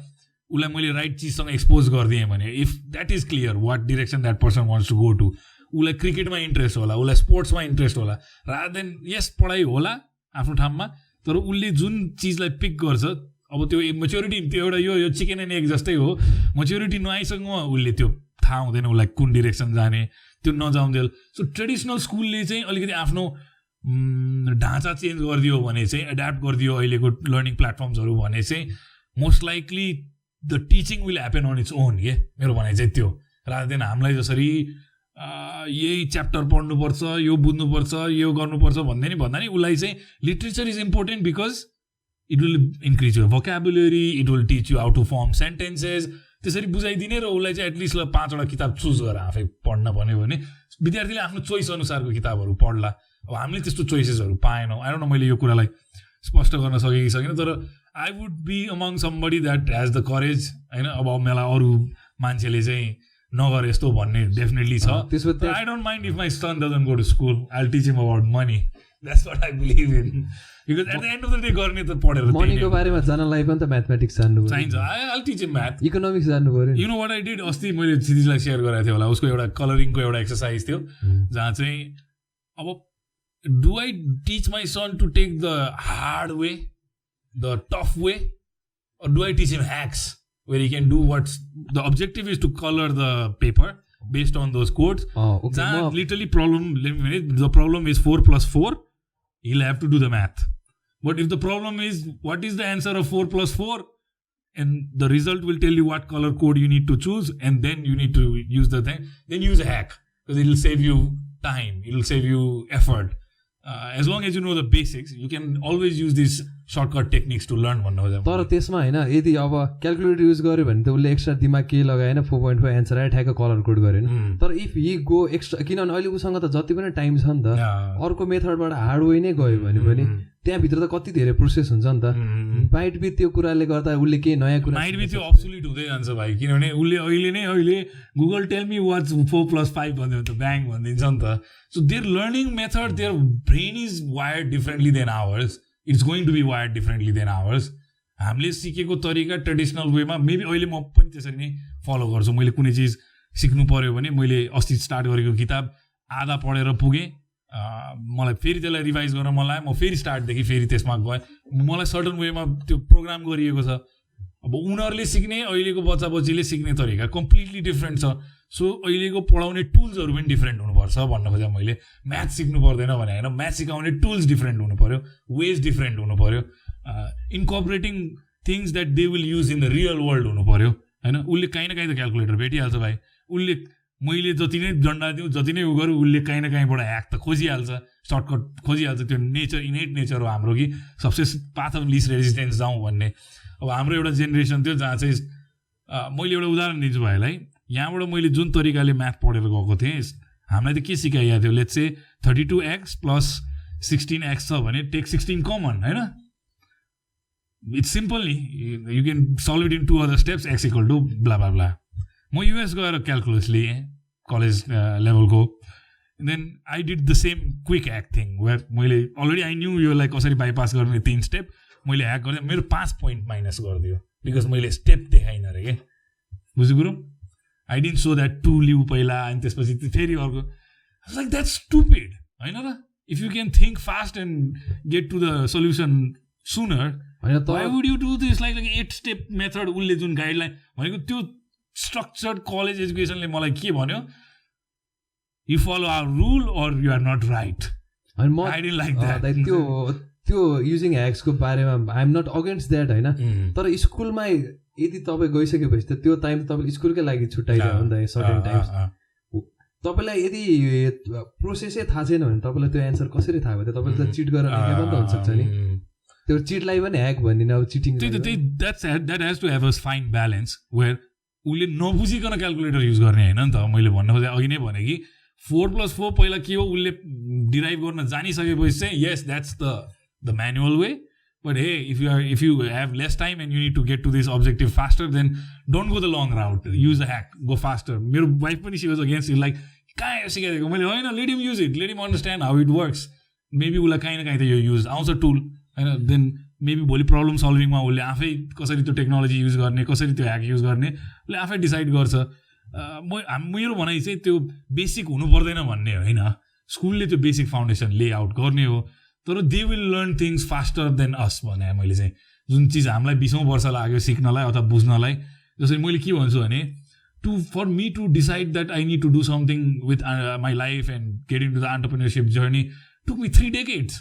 Speaker 1: उसलाई मैले राइट चिजसँग एक्सपोज गरिदिएँ भने if that is clear what direction that person wants to go to उसलाई क्रिकेटमा इन्ट्रेस्ट होला उसलाई स्पोर्ट्समा इन्ट्रेस्ट होला रादर देन यस पढाइ होला आफ्नो ठाउँमा, तर उसले जुन चिजलाई पिक गर्छ अब त्यो मेच्योरिटी त्यो एउटा यो चिकन एन्ड एग जस्तै हो, मेच्योरिटी नआइसकेमा उसले त्यो थाहा हुँदैन उसलाई कुन डिरेक्सन जाने, त्यो नजाउँदेल। सो ट्रेडिसनल स्कुलले चाहिँ अलिकति आफ्नो ढाँचा चेन्ज गरिदियो भने चाहिँ, एड्याप्ट गरिदियो अहिलेको लर्निङ प्लेटफर्म्सहरू भने चाहिँ most likely the teaching will happen on its own के मेरो भनाइ चाहिँ त्यो। रादर देन हामीलाई जसरी यही च्याप्टर पढ्नुपर्छ, यो बुझ्नुपर्छ, यो गर्नुपर्छ भन्दै नि भन्दा नि उसलाई चाहिँ literature is important because it will increase your vocabulary, it will teach you how to form sentences, त्यसरी बुझाइदिने र उसलाई चाहिँ एटलिस्ट 5वटा किताब चुज गरेर आफै पढ्न भन्यो भने विद्यार्थीले आफ्नो चोइस अनुसारको किताबहरू पढ्ला। अब हामीले त्यस्तो चोइसेसहरू पाएनौँ। आई डोन्ट नो मैले यो कुरालाई स्पष्ट गर्न सकेँ कि सकिनँ, तर I would be among somebody that has the courage होइन। अब मलाई अरू मान्छेले चाहिँ नगर यस्तो भन्ने डेफिनेटली छ। I don't mind if my son doesn't go to school, I will teach him about money, that's what I believe in. Because at the end of the day गर्ने त पढेर
Speaker 2: मनीको बारेमा जानलाई पनि त म्याथमेटिक्स जान्नु
Speaker 1: चाहिन्छ। I will teach him math,
Speaker 2: economics जान्नु पर्यो।
Speaker 1: You know what I did, अस्ति मैले सिरिजलाई सेयर गराएको थिएँ होला, उसको एउटा कलरिङको एउटा एक्सर्साइज थियो जहाँ चाहिँ अब do I teach my son to take the hard way, the tough way, or do I teach him hacks where he can do what's the objective is to color the paper based on those codes. Literally the problem is 4 plus 4, he'll have to do the math. But if the problem is what is the answer of 4 plus 4, and the result will tell you what color code you need to choose, and then you need to use the thing, then use a hack because it'll save you time, it'll save you effort. As long as you know the basics, you can always use these shortcut techniques to learn भन्नु हो।
Speaker 2: तर त्यसमा होइन यदि अब क्यालकुलेटर युज गर्यो भने त उसले एक्स्ट्रा दिमाग केही लगाएन, 4.5 एन्सर आयो, ठ्याक्क कलर कोड गरेन। तर इफ हि गो एक्स्ट्रा, किनभने अहिले उसँग त जति पनि टाइम छ नि त, अर्को मेथडबाट हार्ड वे नै गयो भने पनि त्यहाँभित्र त कति धेरै प्रोसेस हुन्छ नि त। माइट बी त्यो कुराले गर्दा उसले केही नयाँ कुरा,
Speaker 1: माइट बी त्यो अब्सोल्युट हुँदै जान्छ भाइ, किनभने उसले अहिले Google tell me what's 4 plus 5 भन्यो भने त ब्याङ भनिदिन्छ नि त। So their learning method, their brain is wired differently than ours, it's going to be wired differently than ours. हामीले सिकेको तरिका ट्रेडिसनल वेमा मेबी अहिले म पनि त्यसरी नै फलो गर्छु। मैले कुनै चिज सिक्नु पऱ्यो भने मैले अस्ति स्टार्ट गरेको किताब आधा पढेर पुगेँ, मलाई फेरि त्यसलाई रिभाइज गर्न मन लाग्यो, म फेरि स्टार्टदेखि फेरि त्यसमा गएँ। मलाई सर्टन वेमा त्यो प्रोग्राम गरिएको छ। अब उनीहरूले सिक्ने, अहिलेको बच्चा बच्चीले सिक्ने तरिका कम्प्लिटली डिफ्रेन्ट छ। सो अहिलेको पढाउने टुल्सहरू पनि डिफ्रेन्ट हुनुपर्छ भन्न खोजेँ मैले। म्याथ सिक्नु पर्दैन भने होइन, म्याथ सिकाउने टुल्स डिफ्रेन्ट हुनु पऱ्यो, वेज डिफ्रेन्ट हुनु पऱ्यो, incorporating things that they will use in the real world हुनु पऱ्यो होइन। उसले काहीँ न काहीँ त क्यालकुलेटर भेटिहाल्छ भाइ, उसले मैले जति नै डन्डा दिउँ, जति नै उ गरौँ, उसले काहीँ न काहीँबाट ह्याक त खोजिहाल्छ, सर्टकट खोजिहाल्छ। त्यो नेचर, इनेट नेचर हो हाम्रो कि सबसे पाथ अफ लिस्ट रेजिस्टेन्स जाउँ भन्ने। अब हाम्रो एउटा जेनेरेसन थियो जहाँ चाहिँ मैले एउटा उदाहरण दिन्छु भाइलाई। यहाँबाट मैले जुन तरिकाले म्याथ पढेर गएको थिएँ, हामीलाई त के सिकाइएको थियो, लेट्स से 32x + 16x छ भने टेक 16 कमन होइन। इट्स सिम्पल नि, you can solve it in 2 other steps, x = blah blah blah. म युएस गएर क्यालकुलस लिएँ कलेज लेभलको, then I did the same quick hack thing where मैले अलरेडी आई न्यू योलाई कसरी बाइपास गर्ने 3 स्टेप मैले ह्याक गरेँ, मेरो 5 पोइन्ट माइनस गरिदियो बिकज मैले स्टेप देखाइनँ अरे के। बुझ्यो गुरु, आई डिन्ट सो द्याट 2 लिउ पहिला अनि त्यसपछि फेरि अर्को। लाइक द्याट्स स्टुपिड होइन र। If you can think fast and get to the solution sooner, why would you do this like 8 step method. उसले जुन गाइडलाइन भनेको त्यो स्ट्रक्चर्ड कलेज एजुकेसनले मलाई के भन्यो, you follow our rule or you are not right. I didn't like that.
Speaker 2: त्यो युजिङ ह्याक्सको बारेमा I am not against that होइन, तर स्कुलमा यदि तपाईँ गइसकेपछि त त्यो टाइम तपाईँले स्कुलकै लागि छुट्याइदियो हो नि त सर्टेन टाइम्स। तपाईँलाई यदि प्रोसेसै थाहा छैन भने तपाईँलाई त्यो एन्सर कसरी थाहा भयो त? तपाईँले त चिट गरेर लेखेको पनि त हुनसक्छ नि, त्यो चिटलाई पनि ह्याक भन्दिनँ। अब cheating
Speaker 1: that has to have a fine balance where उसले नबुझिकन क्यालकुलेटर युज गर्ने होइन नि त। मैले भन्न खोजेँ अघि नै भने कि 4 + 4 पहिला के हो उसले डिराइभ गर्न जानिसकेपछि चाहिँ yes that's the manual way. But hey if you have less time and you need to get to this objective faster, then don't go the long route, use the hack, go faster. मेरो वाइफ पनि she was against it, like कहाँ सिकाइदिएको मैले, होइन let him use it, let him understand how it works. Maybe उसलाई काहीँ न काहीँ त यो युज आउँछ टुल होइन, देन मेबी भोलि प्रब्लम सल्भिङमा उसले आफै कसरी त्यो टेक्नोलोजी युज गर्ने, कसरी त्यो ह्याक युज गर्ने उसले आफै डिसाइड गर्छ। मेरो भनाइ चाहिँ त्यो बेसिक हुनु पर्दैन भन्ने होइन, स्कुलले त्यो बेसिक फाउन्डेसन लेआउट गर्ने हो। तर they will learn things faster than us भने मैले चाहिँ जुन चिज हामीलाई 20औं वर्ष लाग्यो सिक्नलाई अथवा बुझ्नलाई जसरी मैले के भन्छु भने for me to decide that I need to do something with my life and get into the entrepreneurship journey took me 3 decades.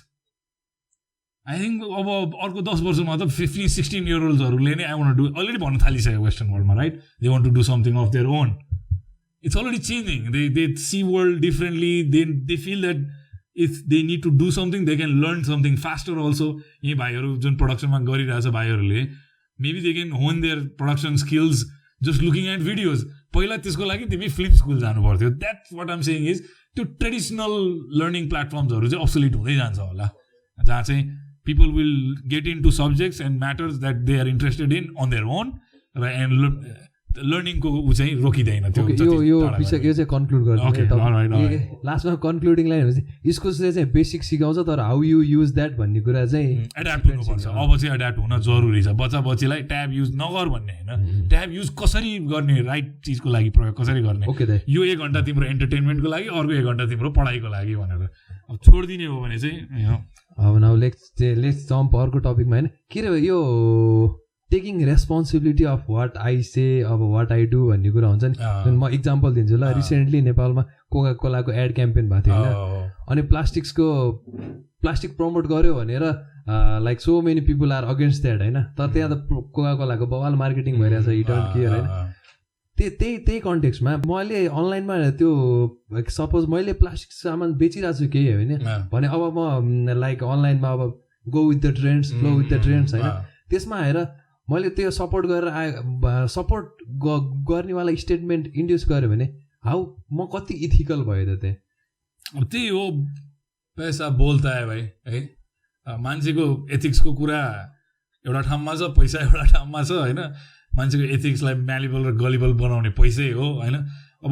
Speaker 1: I think अब अर्को 10 वर्षमा त 15-16 year oldsहरूले नै I want to do already भन्नु थालिसक्यो वेस्टर्न वर्ल्डमा right they want to do something of their own. It's already changing. They see world differently. They feel that if they need to do something they can learn something faster also. यी भाइहरू जुन प्रोडक्सनमा गरिरहेछ भाइहरूले maybe they can hone their production skills just looking at videos. पहिला त्यसको लागि तिमी फिल्म स्कुल जानु पर्थ्यो. That's what I'm saying is त्यो ट्रेडिसनल लर्निङ प्लेटफर्म्सहरू चाहिँ अब्सोल्युट हुँदै जान्छ होला जहाँ चाहिँ people will get into subjects and matters that they are interested in on their own and लर्निङको ऊ चाहिँ रोकिँदैन त्यो
Speaker 2: यो विषय यो चाहिँ कन्क्लुड गर्नु लास्टमा कन्क्लुडिङ लाइन भनेपछि यसको चाहिँ बेसिक सिकाउँछ तर हाउ यु युज द्याट भन्ने कुरा चाहिँ
Speaker 1: एड्याप्ट हुनुपर्छ. अब चाहिँ एड्याप्ट हुन जरुरी छ. बच्चा बच्चीलाई ट्याब युज नगर भन्ने होइन, ट्याब युज कसरी गर्ने, राइट चिजको लागि प्रयोग कसरी गर्ने. यो 1 घन्टा तिम्रो एन्टरटेनमेन्टको लागि, अर्को 1 घन्टा तिम्रो पढाइको लागि भनेर अब छोडिदिने हो भने चाहिँ
Speaker 2: अब नाउ लेट्स जम्प अर्को टपिकमा होइन के रे यो taking responsibility of what I say अब वाट आई डु भन्ने कुरा हुन्छ नि. जुन म इक्जाम्पल दिन्छु ल. रिसेन्टली नेपालमा कोका कोलाको एड क्याम्पेन भएको थियो होइन, अनि प्लास्टिक प्रमोट गर्यो भनेर like so many people are against that होइन. तर त्यहाँ त कोका कोलाको बवाल मार्केटिङ भइरहेछ इटर्न केयर होइन. त्यही कन्टेक्स्टमा मैले अनलाइनमा त्यो सपोज मैले प्लास्टिक सामान बेचिरहेको छु केही होइन भने अब म लाइक अनलाइनमा अब go with the trends, flow with the trends होइन. त्यसमा आएर मैले त्यो सपोर्ट गरेर सपोर्ट गर्नेवाला स्टेटमेन्ट इन्ड्युस गरेँ भने हाउ म कति इथिकल भयो त त्यहाँ.
Speaker 1: अब त्यही हो पैसा बोल्ता है भाइ है. मान्छेको एथिक्सको कुरा एउटा ठाउँमा छ, पैसा एउटा ठाउँमा छ होइन. मान्छेको एथिक्सलाई म्यालेबल र गलिबल बनाउने पैसै हो होइन. अब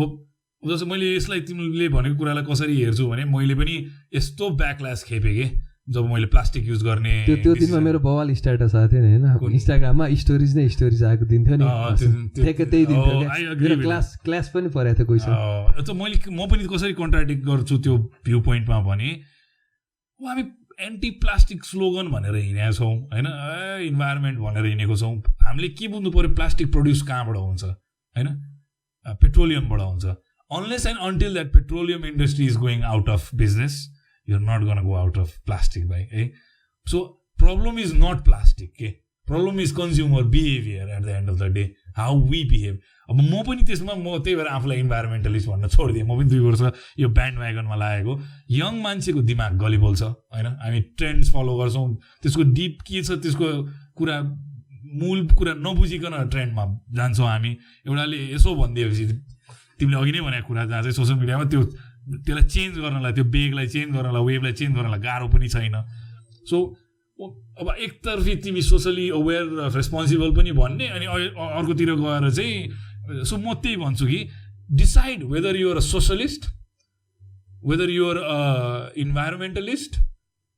Speaker 1: जस्तो मैले यसलाई तिमीले भनेको कुरालाई कसरी हेर्छु भने मैले पनि यस्तो ब्याकल्यास खेपेँ कि जब मैले प्लास्टिक युज गर्ने
Speaker 2: त्यो दिनमा मेरो बवाल स्ट्याटस आएको थियो नि होइन. इन्स्टाग्राममा स्टोरिज आएको दिन थियो नि, त्यही दिन थियो. क्लास पनि परेको थियो कोहीसँग.
Speaker 1: म पनि कसरी कन्ट्राडिक्ट गर्छु त्यो भ्यू पोइन्टमा भने हामी एन्टी प्लास्टिक स्लोगन भनेर हिँडेका छौँ होइन, इन्भाइरोमेन्ट भनेर हिँडेको छौँ. हामीले के बुझ्नु पऱ्यो, प्लास्टिक प्रड्युस कहाँबाट हुन्छ होइन, पेट्रोलियमबाट हुन्छ. Unless and until that petroleum industry is going out of business you're not going to go out of plastic by so problem is not plastic problem is consumer behavior at the end of the day, how we behave. अब म पनि त्यसमा म त्यही भएर आफूलाई इन्भाइरोमेन्टलिस्ट भन्न छोडिदिएँ. म पनि 2 वर्ष यो ब्यान्ड व्यागनमा लागेको. यङ मान्छेको दिमाग गलिबल छ होइन. हामी ट्रेन्ड्स फलो गर्छौँ, त्यसको डिप के छ त्यसको कुरा मूल कुरा नबुझिकन ट्रेन्डमा जान्छौँ हामी. एउटाले यसो भनिदिएपछि तिमीले अघि नै भनेको कुरा जहाँ चाहिँ सोसियल मिडियामा त्यसलाई चेन्ज गर्नलाई, त्यो बेगलाई चेन्ज गर्नलाई, वेबलाई चेन्ज गर्नलाई गाह्रो पनि छैन. सो अब एकतर्फी तिमी सोसली अवेर र रेस्पोन्सिबल पनि भन्ने अनि अर्कोतिर गएर चाहिँ सो म त्यही भन्छु कि decide whether you're a socialist, whether you're a environmentalist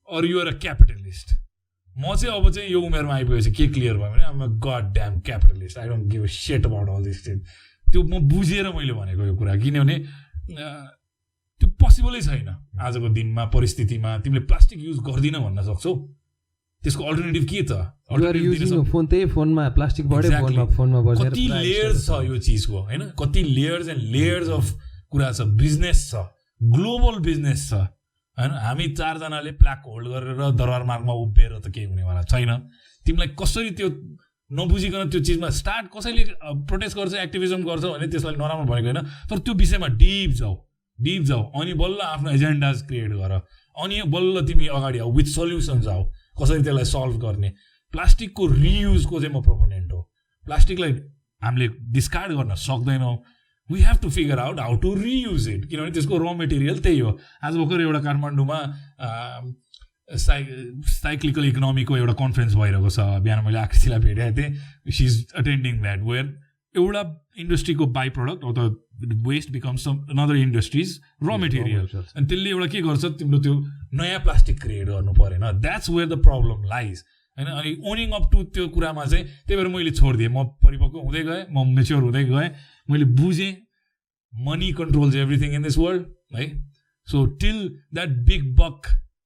Speaker 1: or you're a capitalist. म चाहिँ अब चाहिँ यो उमेरमा आइपुगेपछि के क्लियर भयो भने I'm a god damn capitalist. I don't give a shit about all this thing. त्यो म बुझेर मैले भनेको यो कुरा, किनभने त्यो पोसिबलै छैन आजको दिनमा परिस्थितिमा. तिमीले प्लास्टिक युज गर्दिन भन्न सक्छौ, त्यसको अल्टरनेटिभ के त? कति लेयर्स छ यो चिजको होइन, कति लेयर्स एन्ड लेयर्स अफ कुरा छ. बिजनेस छ, ग्लोबल बिजनेस छ होइन. हामी 4 जनाले प्लाक होल्ड गरेर दरबार मार्गमा उभिएर त केही हुनेवाला छैन. तिमीलाई कसरी त्यो नबुझिकन त्यो चिजमा स्टार्ट कसैले प्रोटेस्ट गर्छ, एक्टिभिजम गर्छ भने त्यसलाई नराम्रो भनेको होइन, तर त्यो विषयमा डिप जाऊ अनि बल्ल आफ्नो एजेन्डाज क्रिएट गर अनि बल्ल तिमी अगाडि आऊ विथ सल्युसन्स आऊ कसरी त्यसलाई सल्भ गर्ने. प्लास्टिकको रियुजको चाहिँ म प्रोपोनेन्ट हो. प्लास्टिकलाई हामीले डिस्कार्ड गर्न सक्दैनौँ. We have to figure out how to reuse it, किनभने त्यसको र मेटेरियल त्यही हो. आज भर्खर एउटा काठमाडौँमा साइक्लिकल इकोनोमीको एउटा कन्फरेन्स भइरहेको छ. बिहान मैले आकृतिलाई भेटेको थिएँ. She is attending that, where एउटा इन्डस्ट्रीको बाई प्रडक्ट अथवा वेस्ट बिकम्स अनदर इन्डस्ट्रिज र मेटेरियल, अनि त्यसले एउटा के गर्छ, तिम्रो त्यो नयाँ प्लास्टिक क्रिएट गर्नु परेन. That's where the problem lies होइन. अनि ओनिङ अप टु त्यो कुरामा चाहिँ त्यही भएर मैले छोडिदिएँ. म परिपक्व हुँदै गएँ, म मेच्योर हुँदै गएँ. मैले बुझेँ money controls everything in this world है. So till that big buck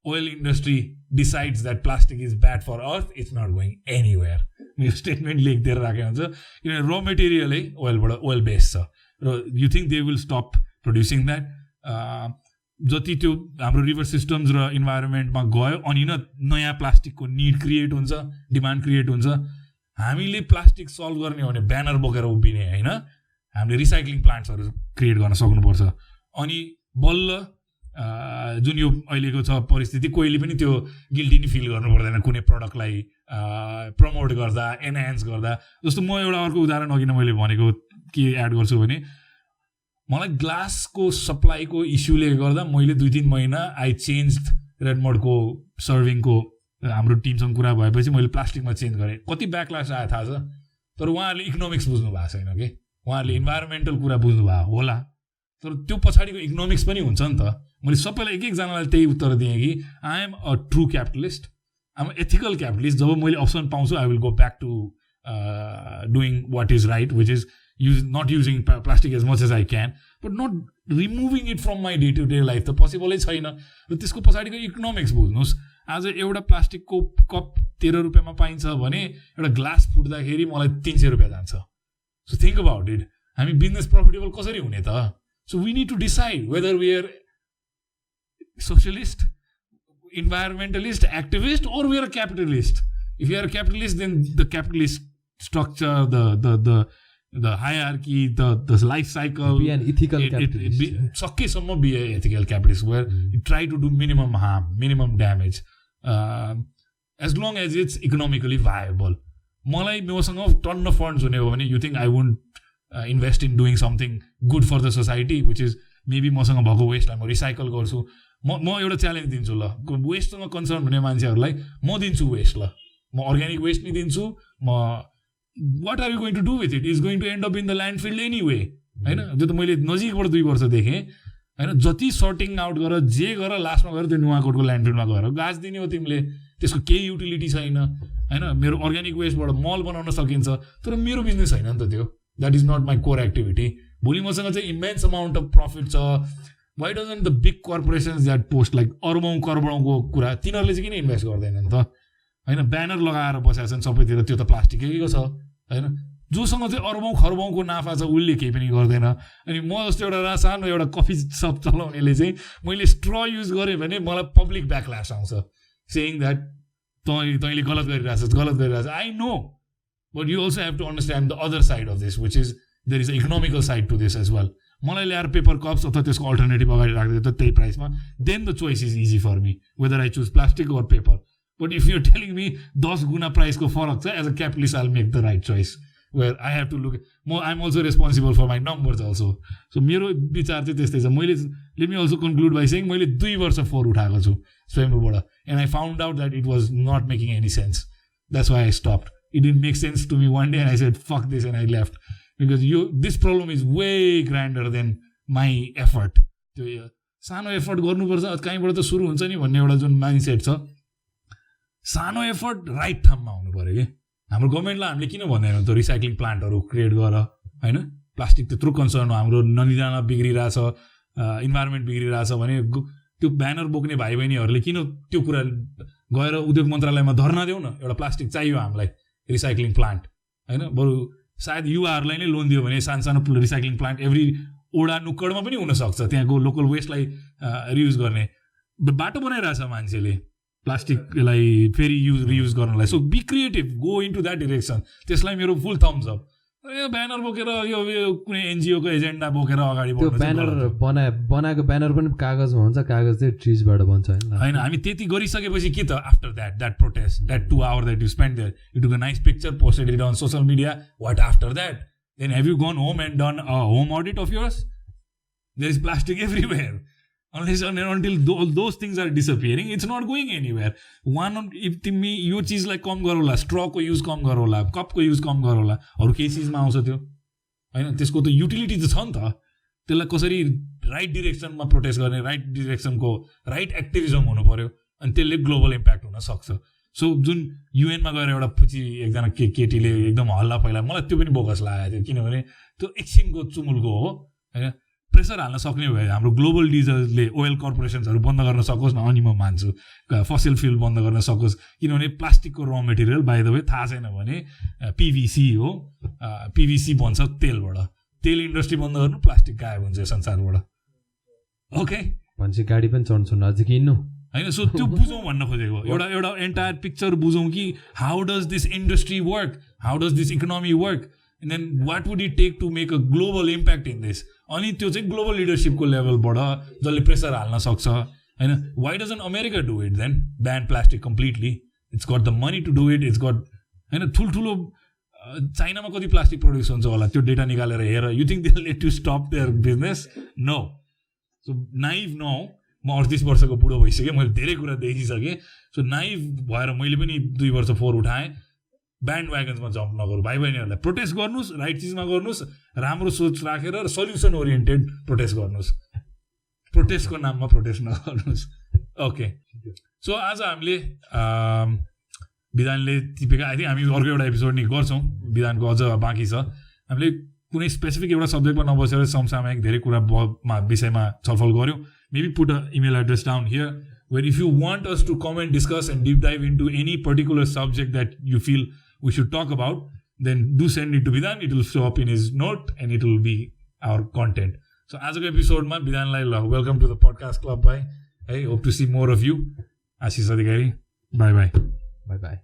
Speaker 1: oil industry decides that plastic is bad for earth, it's not going anywhere. यो स्टेटमेन्ट लेखिदिएर राखेको हुन्छ किनभने र मेटेरियलै ओइल बेस्ड छ र you think they will stop producing that. जति त्यो हाम्रो रिभर सिस्टम्स र इन्भाइरोमेन्टमा गयो अनि नयाँ प्लास्टिकको निड क्रिएट हुन्छ, डिमान्ड क्रिएट हुन्छ. हामीले प्लास्टिक सल्भ गर्ने हो भने ब्यानर बोकेर उभिने होइन, हामीले रिसाइक्लिङ प्लान्ट्सहरू क्रिएट गर्न सक्नुपर्छ. अनि बल्ल जुन यो अहिलेको छ परिस्थिति, कोहीले पनि त्यो गिल्टी नै फिल गर्नु पर्दैन कुनै प्रडक्टलाई प्रमोट गर्दा, एनहान्स गर्दा. जस्तो म एउटा अर्को उदाहरण अघि नै मैले भनेको के एड गर्छु भने, मलाई ग्लासको सप्लाईको इस्युले गर्दा मैले 2-3 महिना आई चेन्ज रेडमोडको सर्भिङको हाम्रो टिमसँग कुरा भएपछि मैले प्लास्टिकमा चेन्ज गरेँ. कति ब्याकल्यास आयो थाहा छ, तर उहाँहरूले इकोनोमिक्स बुझ्नु भएको छैन कि, उहाँहरूले इन्भाइरोमेन्टल कुरा बुझ्नु भएको होला, तर त्यो पछाडिको इकोनोमिक्स पनि हुन्छ नि त. मैले सबैलाई एकजनालाई त्यही उत्तर दिएँ कि I am a true capitalist, I am ethical capitalist. जब मैले अप्सन पाउँछु I will go back to doing what is right, which is not using plastic as much as I can, but not removing it from my day-to-day life. त पोसिबलै छैन. र त्यसको पछाडिको इकोनोमिक्स बुझ्नुहोस्. आज एउटा प्लास्टिकको कप 13 रुपियाँमा पाइन्छ भने एउटा ग्लास फुट्दाखेरि मलाई 300 रुपियाँ जान्छ. So think about it. हामी बिजनेस प्रफिटेबल कसरी हुने त? So we need to decide whether we are socialist, environmentalist, activist, or we are a capitalist. If you are a capitalist, then the capitalist structure, the hierarchy, the life cycle,
Speaker 2: be an ethical capitalist.
Speaker 1: सकेसम्म be an ethical capitalist where you try to do minimum harm, minimum damage, as long as it's economically viable. मलाई मसँग टन्न फन्ड्स हुने हो भने you think I won't invest in doing something good for the society, which is maybe मसँग भएको वेस्टलाई म रिसाइकल गर्छु. म एउटा च्यालेन्ज दिन्छु ल, वेस्टसँग कन्सर्न हुने मान्छेहरूलाई म दिन्छु वेस्ट. ल म अर्ग्यानिक वेस्ट नि दिन्छु. म what are you going to do with it? It's going to end up in the landfill anyway. होइन, त्यो त मैले नजिकबाट 2 वर्ष देखेँ होइन. जति सर्टिङ आउट गर, जे गर, लास्टमा गएर त्यो नुवाकोटको ल्यान्डफिलमा गएर गाछ दिने हो तिमीले. त्यसको केही युटिलिटी छैन होइन. मेरो अर्ग्यानिक वेस्टबाट मल बनाउन सकिन्छ, तर मेरो बिजनेस छैन नि त त्यो. That is not my core activity. भोलि मसँग चाहिँ इमेन्स अमाउन्ट अफ प्रफिट छ. Why doesn't the big corporations that post like अरबौँ करोडौँको कुरा, तिनीहरूले चाहिँ किन इन्भेस्ट गर्दैनन् त होइन. ब्यानर लगाएर बसेका छन् सबैतिर, त्यो त प्लास्टिकैको छ होइन. जोसँग चाहिँ अरबौँ खरबौँको नाफा छ उसले केही पनि गर्दैन. अनि म जस्तो एउटा सानो एउटा कफी सप चलाउनेले चाहिँ मैले स्ट्र युज गरेँ भने मलाई पब्लिक ब्याकल्यास आउँछ, सेइङ द्याट तैँले गलत गरिरहेछस्. I know, but you also have to understand the other side of this, which is there is a economical side to this as well. मलाई ल्याएर पेपर कप्स अथवा त्यसको अल्टरनेटिभ अगाडि राख्दै त त्यही प्राइसमा, then the choice is easy for me whether I choose plastic or paper. But if you're telling me 10 गुना प्राइसको फरक छ, as a capitalist I'll make the right choice where I have to look. I'm also responsible for my numbers also. So मेरो विचार चाहिँ त्यस्तै छ. मैले let me also conclude by saying मैले 2 वर्ष फोहोर उठाएको छु स्वयम्भूबाट, and I found out that it was not making any sense. That's why I stopped. It didn't make sense to me one day and I said fuck this and I left, because this problem is way grander than my effort. त्यो सानो एफर्ट गर्नुपर्छ, कहीँबाट त सुरु हुन्छ नि भन्ने एउटा जुन माइन्डसेट छ. सानो एफर्ट राइट ठाउँमा हुनु पऱ्यो कि. हाम्रो गभर्मेन्टलाई हामीले किन भन्दैनौँ त रिसाइक्लिङ प्लान्टहरू क्रिएट गर होइन. प्लास्टिक त्यत्रो कन्सर्न हो, हाम्रो नदीनाला बिग्रिरहेछ, इन्भाइरोमेन्ट बिग्रिरहेछ भने त्यो ब्यानर बोक्ने भाइ बहिनीहरूले किन त्यो कुरा गएर उद्योग मन्त्रालयमा धर्ना देऊ न, एउटा प्लास्टिक चाहियो हामीलाई रिसाइक्लिङ प्लान्ट होइन. बरु सायद युवाहरूलाई नै लोन दियो भने सानो रिसाइक्लिङ प्लान्ट एभ्री ओडा नुक्कडमा पनि हुनसक्छ, त्यहाँको लोकल वेस्टलाई रियुज गर्ने बाटो बनाइरहेछ मान्छेले प्लास्टिकलाई फेरि रियुज गर्नलाई. So be creative, go into that direction. त्यसलाई मेरो फुल थम्स अप. यो ब्यानर बोकेर यो कुनै एनजिओको एजेन्डा बोकेर अगाडि बढ्नु,
Speaker 2: ब्यानर बनाएको ब्यानर पनि कागजमा हुन्छ, कागज चाहिँ ट्रिजबाट बन्छ
Speaker 1: होइन. हामी त्यति गरिसकेपछि के त after that protest, that 2 hours that you spent there, you took a nice picture, posted it on social media. What after that? Then have you gone home and done a home audit of yours? There is plastic everywhere. Unless and until those things are disappearing, it's not going anywhere. If तिमी यो चिजलाई कम गरौला, स्ट्रको युज कम गरौला, कपको युज कम गरौला, अरू केही चिजमा आउँछ त्यो होइन. त्यसको त युटिलिटी त छ नि त. त्यसलाई कसरी राइट डिरेक्सनमा प्रोटेस्ट गर्ने, राइट डिरेक्सनको राइट एक्टिभिजम हुनु पर्यो, अनि त्यसले ग्लोबल इम्प्याक्ट हुन सक्छ. सो जुन युएनमा गएर एउटा पुची एकजना केटीले एकदम हल्ला फैला, मलाई त्यो पनि बोगस लागेको थियो, किनभने त्यो एकछिनको चुमुलको हो होइन. प्रेसर हाल्न सक्ने भए हाम्रो ग्लोबल लिडर्सले ओइल कर्पोरेसन्सहरू बन्द गर्न सकोस् न, अनि म मान्छु फसिल फ्युल बन्द गर्न सकोस्, किनभने प्लास्टिकको र मेटेरियल बाइ द वे थाहा छैन भने पिभिसी हो, पिभिसी बन्छ तेलबाट, तेल इन्डस्ट्री बन्द गर्नु प्लास्टिक गायब हुन्छ यो संसारबाट। ओके
Speaker 2: भनेपछि गाडी पनि चढ्नु छोड्नु अझै किन्नु
Speaker 1: होइन। सो त्यो बुझौँ भन्न खोजेको, एउटा एन्टायर पिक्चर बुझौँ कि how does this industry work, how does this economy work, and then what would it take to make a global impact in this. अनि त्यो चाहिँ ग्लोबल लिडरसिपको लेभलबाट जसले प्रेसर हाल्न सक्छ होइन। Why doesn't America do it then, ban plastic completely, it's got the money to do it, it's got होइन। ठुल्ठुलो चाइनामा कति प्लास्टिक प्रड्युस हुन्छ होला त्यो डेटा निकालेर हेर, you think they let to stop their business? No. So naive नहौ, म 38 वर्षको बुढो भइसकेँ, मैले धेरै कुरा देखिसकेँ। सो नाइभ भएर मैले पनि 2 वर्ष फोहोर उठाएँ। ब्यान्ड व्यागन्समा जम्प नगरौँ, भाइ बहिनीहरूलाई प्रोटेस्ट गर्नुहोस्, राइट चिजमा गर्नुहोस्, राम्रो सोच राखेर र सल्युसन ओरिएन्टेड प्रोटेस्ट गर्नुहोस्, प्रोटेस्टको नाममा प्रोटेस्ट नगर्नुहोस्। ओके, सो आज हामीले विधानले टिपेका, आई थिङ्क हामी अर्को एउटा एपिसोड नि गर्छौँ, विधानको अझ बाँकी छ। हामीले कुनै स्पेसिफिक एउटा सब्जेक्टमा नबसेर समसामयिक धेरै कुरा विषयमा छलफल गऱ्यौँ। Maybe put a email address down here where if you want us to come and discuss and deep dive into any particular subject that you feel we should talk about, then do send it to Bidhan. It will show up in his note and it will be our content. So आजको एपिसोडमा विधानलाई ल welcome to the podcast club भाइ है। Hope to see more of you. Ashish Adhikari, bye bye.
Speaker 2: Bye by.